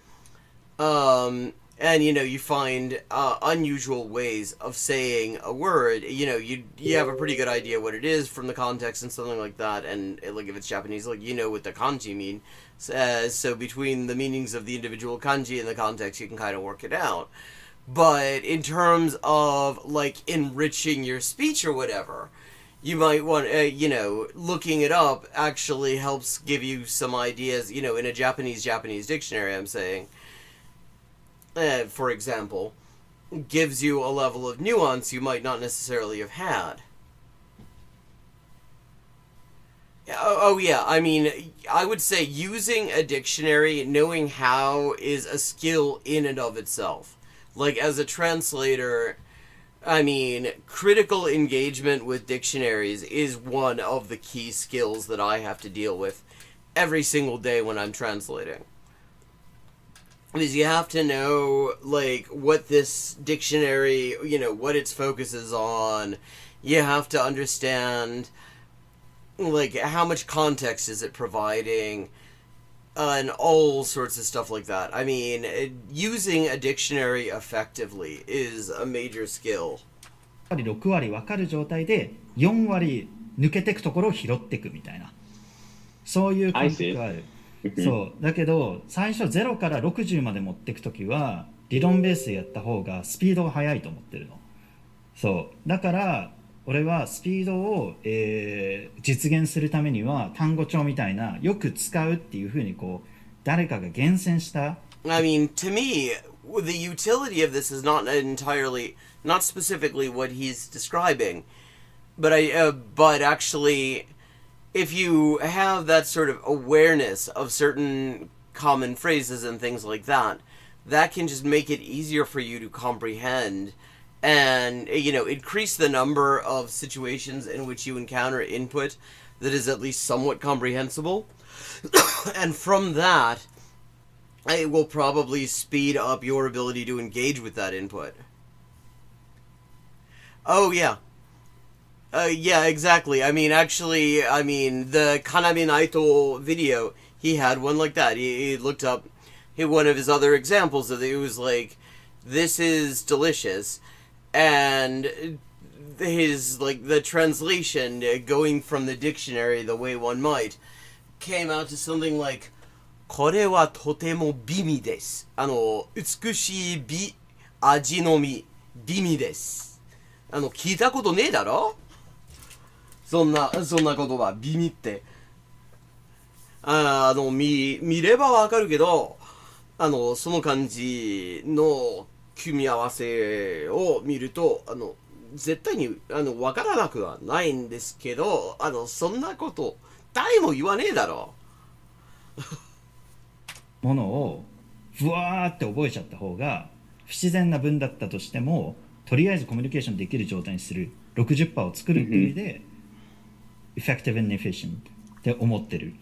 And, you find unusual ways of saying a word. You have a pretty good idea what it is from the context and something like that. And, like, if it's Japanese, like, you know what the kanji mean. So between the meanings of the individual kanji and the context, you can kind of work it out. But in terms of, like, enriching your speech or whatever, you might want, looking it up actually helps give you some ideas, in a Japanese dictionary, I'm saying. For example, gives you a level of nuance you might not necessarily have had. Oh yeah, I mean, I would say using a dictionary, knowing how, is a skill in and of itself. Like, as a translator, I mean, critical engagement with dictionaries is one of the key skills that I have to deal with every single day when I'm translating. Because you have to know, like, what this dictionary, what its focus is on. You have to understand, like, how much context is it providing, and all sorts of stuff like that. I mean, using a dictionary effectively is a major skill. 6割分かる状態で4割抜けていくところを拾っていくみたいな、そういう感覚がある。そうだけど最初0から60まで持っていくときは理論ベースでやった方がスピードが速いと思ってるの。そうだから俺はスピードを、実現するためには単語帳みたいなよく使うっていうふうにこう誰かが厳選した。I mean, to me, the utility of this is not specifically what he's describing, but actually, if you have that sort of awareness of certain common phrases and things like that, that can just make it easier for you to comprehend and, increase the number of situations in which you encounter input that is at least somewhat comprehensible. And from that, it will probably speed up your ability to engage with that input. Oh, yeah. Yeah, exactly. I mean, the Kaname Naito video, he had one like that. He looked up one of his other examples of it. It was like, this is delicious. And his, like, the translation, going from the dictionary the way one might, came out to something like, これはとても美味です。美しい味の実、美味です。聞いたことねえだろ、そんな言葉、ビミって。見ればわかるけど、その漢字の組み合わせを見ると、絶対に、わからなくはないんですけど、そんなこと、誰も言わねえだろ。ものを、ふわーって覚えちゃった方が、不自然な文だったとしても、とりあえずコミュニケーションできる状態にする 60% を作るっていう意味で、effective and efficient って思ってる。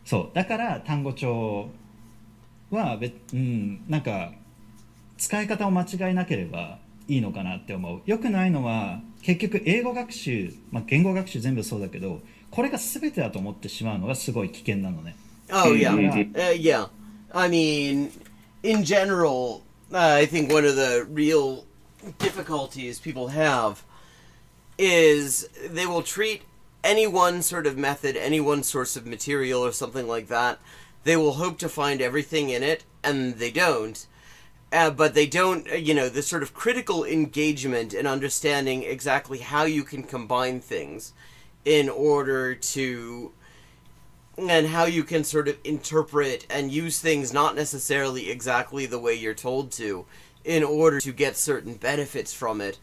そうだから単語帳はなんか使い方を間違えなければいいのかなって思う。よくないのは結局英語学習、言語学習全部そうだけど、これが全てだと思ってしまうのがすごい危険なのね。Oh yeah, yeah. I mean, in general, I think one of the real difficulties people have is they will treat any one sort of method, any one source of material or something like that. They will hope to find everything in it, and they don't. But they don't, the sort of critical engagement and understanding exactly how you can combine things in order to, and how you can sort of interpret and use things not necessarily exactly the way you're told to, in order to get certain benefits from it.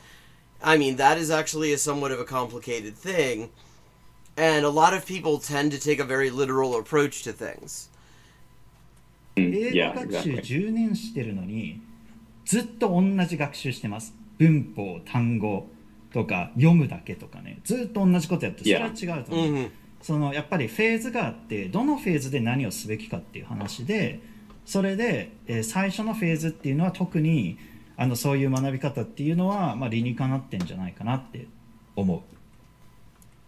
I mean, that is actually a somewhat of a complicated thing. And a lot of people tend to take a very literal approach to things. 英語学習10年してるのにずっと同じ学習してます。文法、単語とか読むだけとかね、ずっと同じことやって、それは違うと思う。そのやっぱりフェーズがあって、どのフェーズで何をすべきかっていう話で、それで、最初のフェーズっていうのは特にそういう学び方っていうのは、理にかなってんじゃないかなって思うっ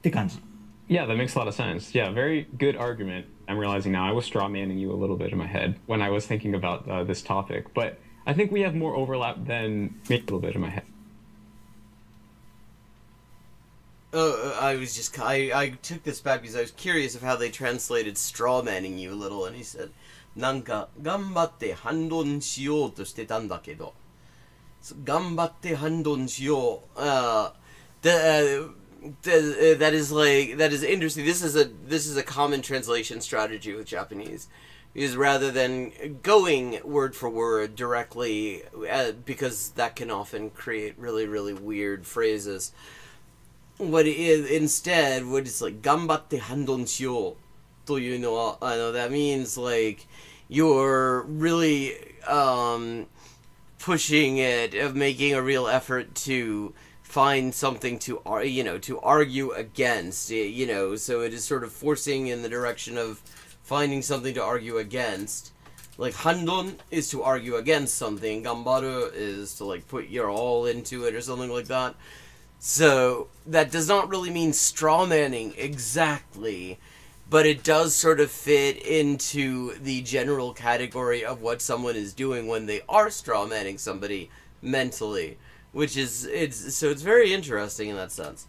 て感じ。Yeah, that makes a lot of sense. Yeah, very good argument. I'm realizing now I was strawmanning you a little bit in my head when I was thinking about this topic, but I think we have more overlap than a little bit in my head. I took this back because I was curious of how they translated strawmanning you a little, and he said, なんか頑張って反論しようとしてたんだけど、頑張って反論しよう。That is interesting. This is a common translation strategy with Japanese, is rather than going word for word directly, because that can often create really, really weird phrases. What it is instead, what is like 頑張って反論しようというのは, that means like you're really pushing it, of making a real effort to find something to argue against, so it is sort of forcing in the direction of finding something to argue against. Like handon is to argue against something, gambaru is to like put your all into it or something like that. So that does not really mean strawmanning exactly, but it does sort of fit into the general category of what someone is doing when they are strawmanning somebody mentally. Which is, it's very interesting in that sense.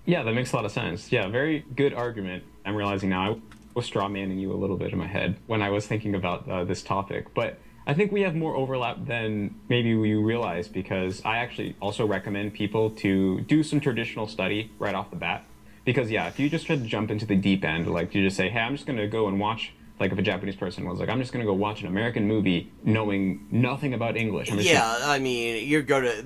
Yeah, that makes a lot of sense. Yeah, very good argument. I'm realizing now I was strawmanning you a little bit in my head when I was thinking about this topic. But I think we have more overlap than maybe you realize, because I actually also recommend people to do some traditional study right off the bat. Because, yeah, if you just try to jump into the deep end, like you just say, hey, I'm just going to go and watch... Like if a Japanese person was like, I'm just going to go watch an American movie knowing nothing about English. I mean,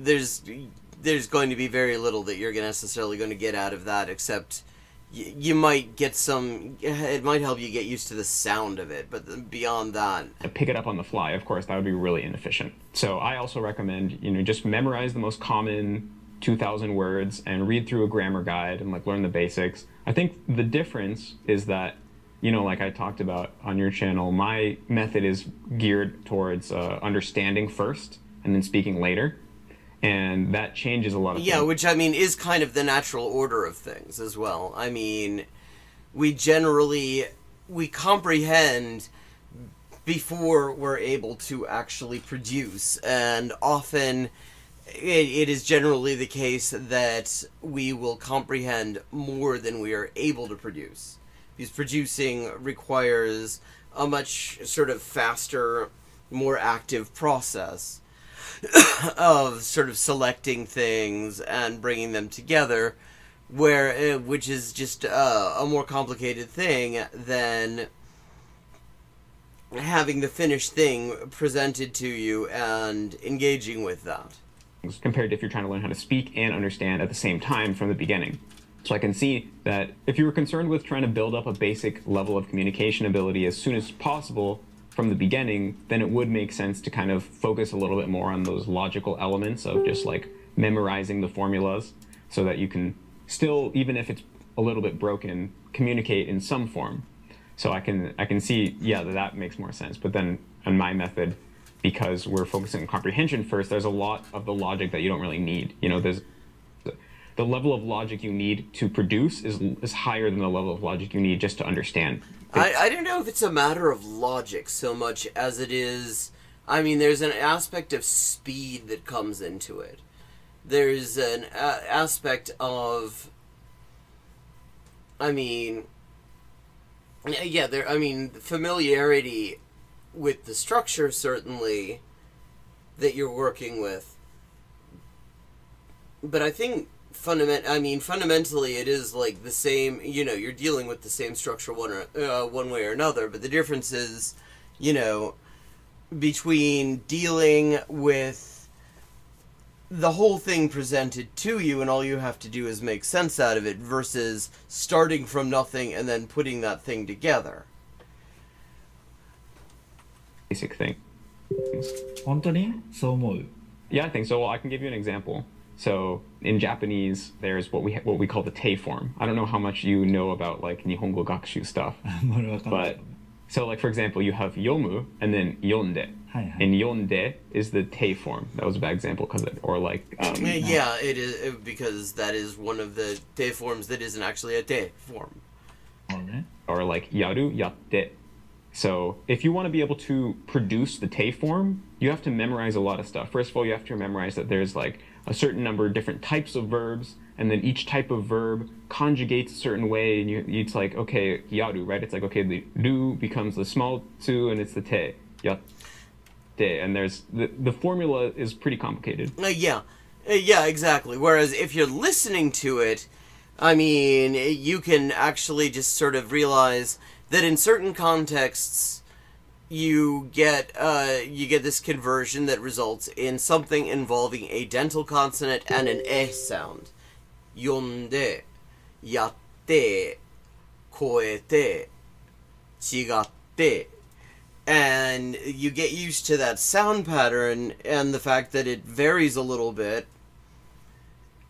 there's going to be very little that you're necessarily going to get out of that, except you might get some, it might help you get used to the sound of it, but beyond that... Pick it up on the fly, of course, that would be really inefficient. So I also recommend, just memorize the most common 2,000 words and read through a grammar guide and like learn the basics. I think the difference is that, like I talked about on your channel, my method is geared towards understanding first and then speaking later. And that changes a lot of things. Yeah, which, I mean, is kind of the natural order of things as well. I mean, we comprehend before we're able to actually produce. And often it is generally the case that we will comprehend more than we are able to produce. Because producing requires a much sort of faster, more active process. of sort of selecting things and bringing them together, which is just a more complicated thing than having the finished thing presented to you and engaging with that. Compared to if you're trying to learn how to speak and understand at the same time from the beginning. So I can see that if you were concerned with trying to build up a basic level of communication ability as soon as possible from the beginning, then it would make sense to kind of focus a little bit more on those logical elements of just like memorizing the formulas so that you can still, even if it's a little bit broken, communicate in some form. So I can see, yeah, that makes more sense. But then on my method, because we're focusing on comprehension first, there's a lot of the logic that you don't really need. You know, there's the level of logic you need to produce is higher than the level of logic you need just to understand. I don't know if it's a matter of logic so much as it is, I mean, there's an aspect of speed that comes into it. There's an aspect of, I mean, yeah, familiarity with the structure, certainly, that you're working with. But I think fundamentally it is like the same, you know, you're dealing with the same structure one way or another, but the difference is, you know, between dealing with the whole thing presented to you and all you have to do is make sense out of it versus starting from nothing and then putting that thing together. Basic thing. 本当にそう思う? Yeah, I think so. Well, I can give you an example. So in Japanese, there's what we call the te form. I don't know how much you know about like Nihongo gakushu stuff. But so like for example, you have yomu and then yonde. And yonde is the te form. That was a bad example or like yeah, it is because that is one of the te forms that isn't actually a te form. Or like yaru, yatte. So if you want to be able to produce the te form, you have to memorize a lot of stuff. First of all, you have to memorize that there's like a certain number of different types of verbs, and then each type of verb conjugates a certain way, and it's like, okay, yaru, right? It's like, okay, the ru becomes the small tsu, and it's the te, yatte, and there's, the formula is pretty complicated. Yeah, exactly. Whereas if you're listening to it, I mean, you can actually just sort of realize that in certain contexts, you get this conversion that results in something involving a dental consonant and an e sound. Yonde, yatte, koete, chigatte. And you get used to that sound pattern and the fact that it varies a little bit.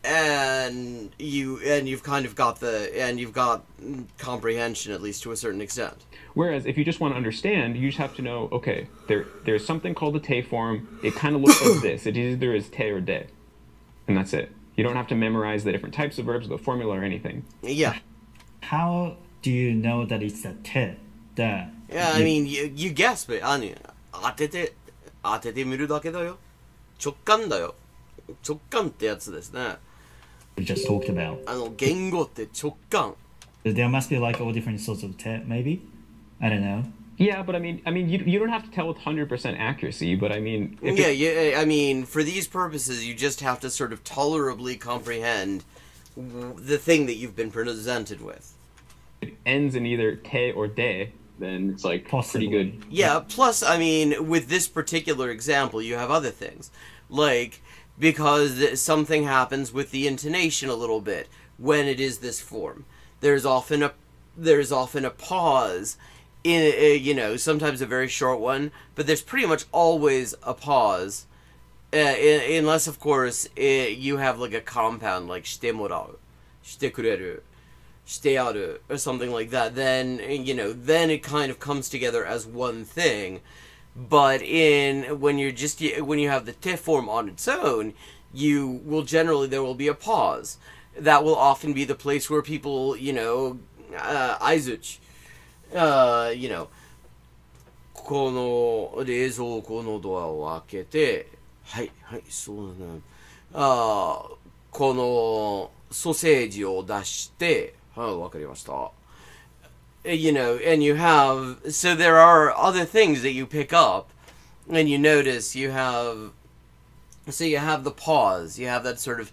And you've kind of got you've got comprehension, at least to a certain extent. Whereas if you just want to understand, you just have to know, okay, there's something called the te form. It kind of looks like this. It either is te or de, and that's it. You don't have to memorize the different types of verbs, the formula, or anything. Yeah. How do you know that it's a te? Yeah, I mean, you guess, but 当ててみるだけだよ。直感だよ。直感ってやつですね。We just talked about. 言語って直感。There must be like all different sorts of te, maybe? I don't know. Yeah, but I mean, you don't have to tell with 100% accuracy, but I mean... I mean, for these purposes, you just have to sort of tolerably comprehend the thing that you've been presented with. It ends in either te or de, then it's like pretty good. Yeah, plus, I mean, with this particular example, you have other things. Like, because something happens with the intonation a little bit when it is this form. There's often a pause in, you know, sometimes a very short one, but there's pretty much always a pause, unless of course you have like a compound like してもらう, してくれる, してやる, or something like that. Then, you know, then it kind of comes together as one thing. But when you have the te form on its own, there will be a pause. That will often be the place where people, you know, aizuchi, you know, この冷蔵庫のドアを開けて、はいはい、そうだね。このソーセージを出して、はい、わかりました。You know, and so there are other things that you pick up, and you notice you have, So you have the pause, you have that sort of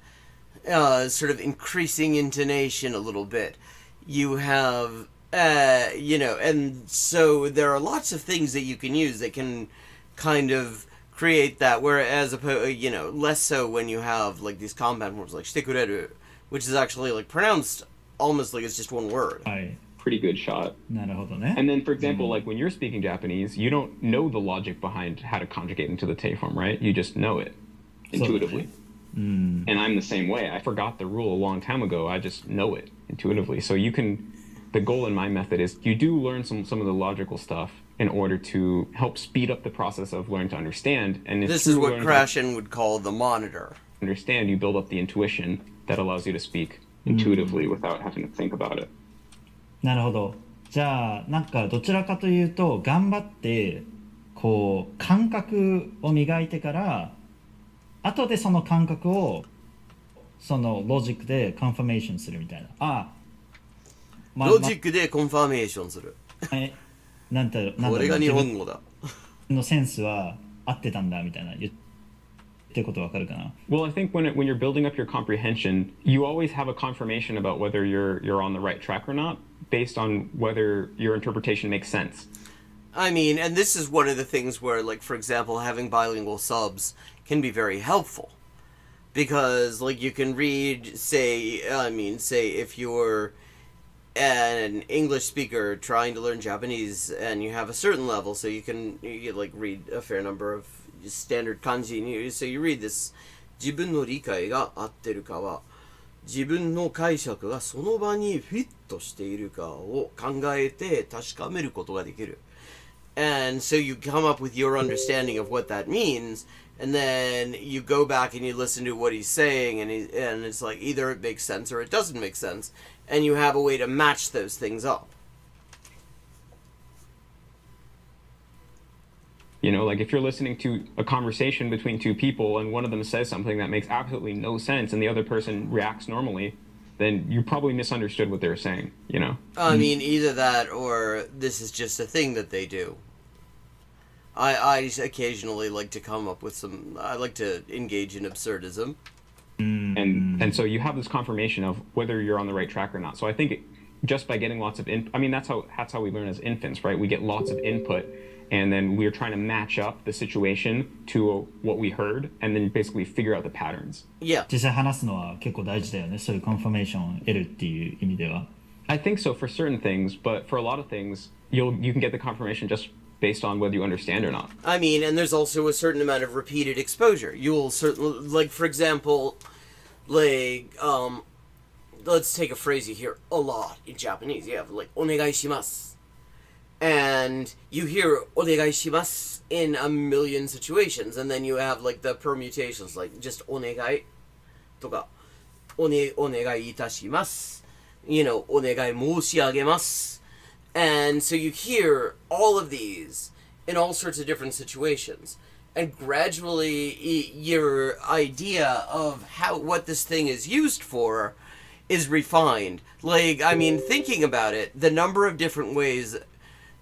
increasing intonation a little bit. You have, and so there are lots of things that you can use that can kind of create that, whereas, less so when you have, like, these compound forms, like, shitekureru, which is actually, like, pronounced almost like it's just one word. Pretty good shot. And then, for example, like when you're speaking Japanese, you don't know the logic behind how to conjugate into the te form, right? You just know it intuitively. And I'm the same way. I forgot the rule a long time ago. I just know it intuitively. So the goal in my method is you do learn some of the logical stuff in order to help speed up the process of learning to understand. And this is what Krashen would call the monitor. Understand, you build up the intuition that allows you to speak intuitively without having to think about it. なるほど。じゃあなんかどちらかというと頑張ってこう感覚を磨いてから後でその感覚をそのロジックでコンファメーションするみたいな。ロジックでコンファメーションする。なんてこれが日本語だ。のセンスは合ってたんだみたいな言ってることわかるかな。 Well, I think when you're building up your comprehension, you always have a confirmation about whether you're on the right track or not, based on whether your interpretation makes sense. I mean, and this is one of the things where, like, for example, having bilingual subs can be very helpful. Because, like, you can read, say if you're an English speaker trying to learn Japanese and you have a certain level, so you like read a fair number of standard kanji, so you read this, 自分の理解が合ってるかは自分の解釈がその場にフィットしているかを考えて確かめることができる。And so you come up with your understanding of what that means, and then you go back and you listen to what he's saying, and it's like either it makes sense or it doesn't make sense, and you have a way to match those things up. You know, like if you're listening to a conversation between two people and one of them says something that makes absolutely no sense and the other person reacts normally, then you probably misunderstood what they were saying, you know? I mean, either that or this is just a thing that they do. I occasionally like to come up with I like to engage in absurdism. And so you have this confirmation of whether you're on the right track or not. So I think just by getting lots of that's how we learn as infants, right? We get lots of input, and then we're trying to match up the situation to what we heard, and then basically figure out the patterns. Yeah. 実際話すのは結構大事だよね。そういうコンファメーションを得るっていう意味では。I think so for certain things, but for a lot of things, you can get the confirmation just based on whether you understand or not. I mean, and there's also a certain amount of repeated exposure. You will certainly, like, for example, like, let's take a phrase you hear a lot in Japanese. You have, like, お願いします. And you hear お願いします in a million situations, and then you have, like, the permutations, like, just お願いとか、お願いいたします. You know, お願い申し上げます. And so you hear all of these in all sorts of different situations. And gradually your idea of what this thing is used for is refined. Like, I mean, thinking about it, the number of different ways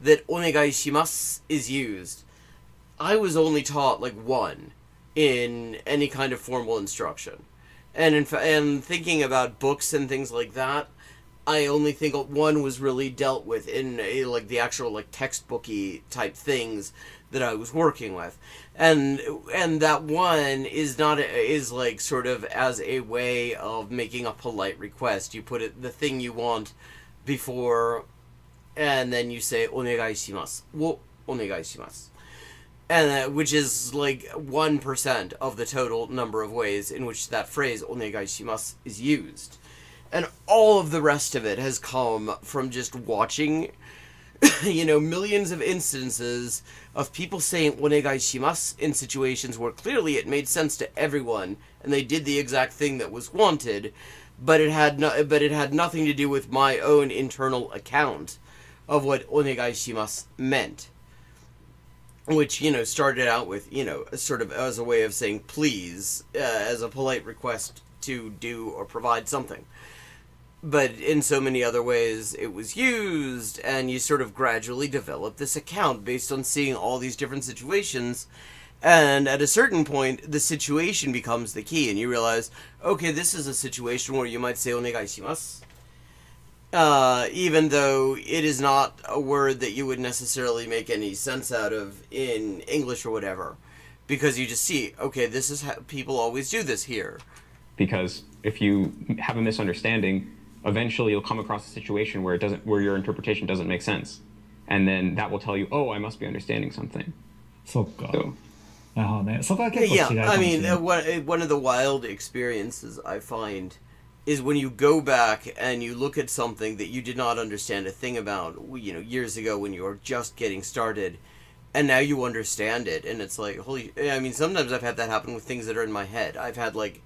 that お願いします is used, I was only taught like one in any kind of formal instruction. And and thinking about books and things like that, I only think one was really dealt with in like the actual like textbooky type things that I was working with, and that one is like sort of as a way of making a polite request. You put the thing you want before, and then you say お願いしますをお願いします, and which is like 1% of the total number of ways in which that phrase お願いします is used. And all of the rest of it has come from just watching, you know, millions of instances of people saying お願いします in situations where clearly it made sense to everyone and they did the exact thing that was wanted, but it had nothing to do with my own internal account of what お願いします meant. Which, you know, started out with, you know, sort of as a way of saying please, as a polite request to do or provide something. But in so many other ways it was used, and you sort of gradually develop this account based on seeing all these different situations, And at a certain point, the situation becomes the key, and you realize, okay, this is a situation where you might say onegaishimasu. Even though it is not a word that you would necessarily make any sense out of in English or whatever. Because you just see, okay, this is how people always do this here. Because if you have a misunderstanding, eventually you'll come across a situation where where your interpretation doesn't make sense. And then that will tell you, oh, I must be understanding something. そっか。 So, なるほどね。そこは結構違いかもしれない。 I mean, one of the wild experiences I find is when you go back and you look at something that you did not understand a thing about, years ago when you were just getting started, and now you understand it, and it's like, I mean, sometimes I've had that happen with things that are in my head. I've had, like,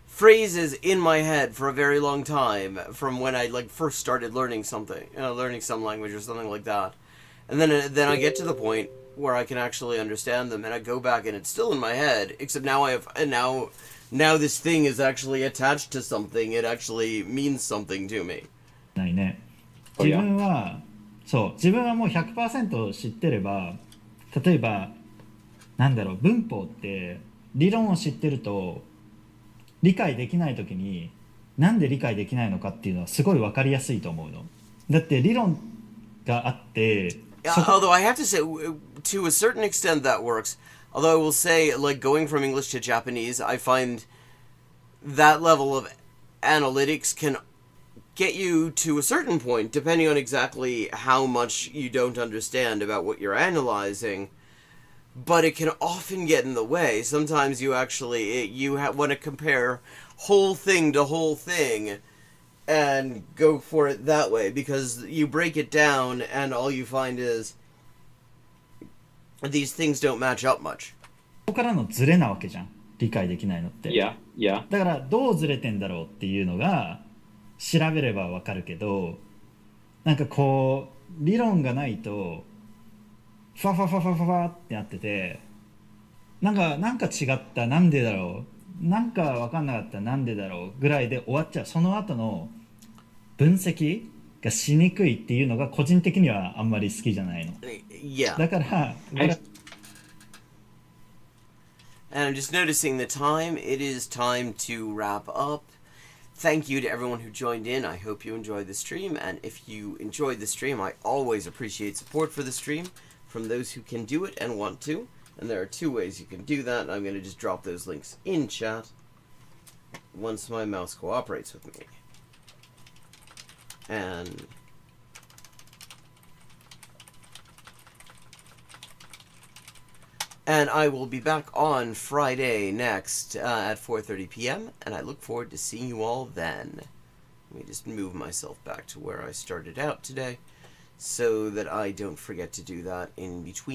phrases in my head for a very long time from when I, like, first started learning something, learning some language or something like that. And then I get to the point where I can actually understand them, and I go back and it's still in my head, except now now this thing is actually attached to something. It actually means something to me. ないね。自分は、自分はもう 100% 知ってれば、例えば、なんだろう、文法って理論を知ってると理解できないときになんで理解できないのかっていうのはすごい分かりやすいと思うの。だって理論があって、Although I have to say, to a certain extent that works. Although I will say, like, going from English to Japanese, I find that level of analytics can get you to a certain point, depending on exactly how much you don't understand about what you're analyzing. But it can often get in the way. Sometimes you actually, want to compare whole thing to whole thing and go for it that way, because you break it down and all you find is these things don't match up much. ここからのズレなわけじゃん。理解できないのって。Yeah. だからどうズレてんだろうっていうのが調べればわかるけど、なんかこう理論がないとファファファファファってなってて、なんか違った、なんでだろう、なんかわかんなかった、なんでだろうぐらいで終わっちゃう。その後の分析がしにくいっていうのが個人的にはあんまり好きじゃないの。Yeah. だから。And I'm just noticing the time. It is time to wrap up. Thank you to everyone who joined in. I hope you enjoyed the stream. And if you enjoyed the stream, I always appreciate support for the stream from those who can do it and want to. And there are two ways you can do that. I'm going to just drop those links in chat once my mouse cooperates with me. And I will be back on Friday next at 4:30 p.m. And I look forward to seeing you all then. Let me just move myself back to where I started out today so that I don't forget to do that in between.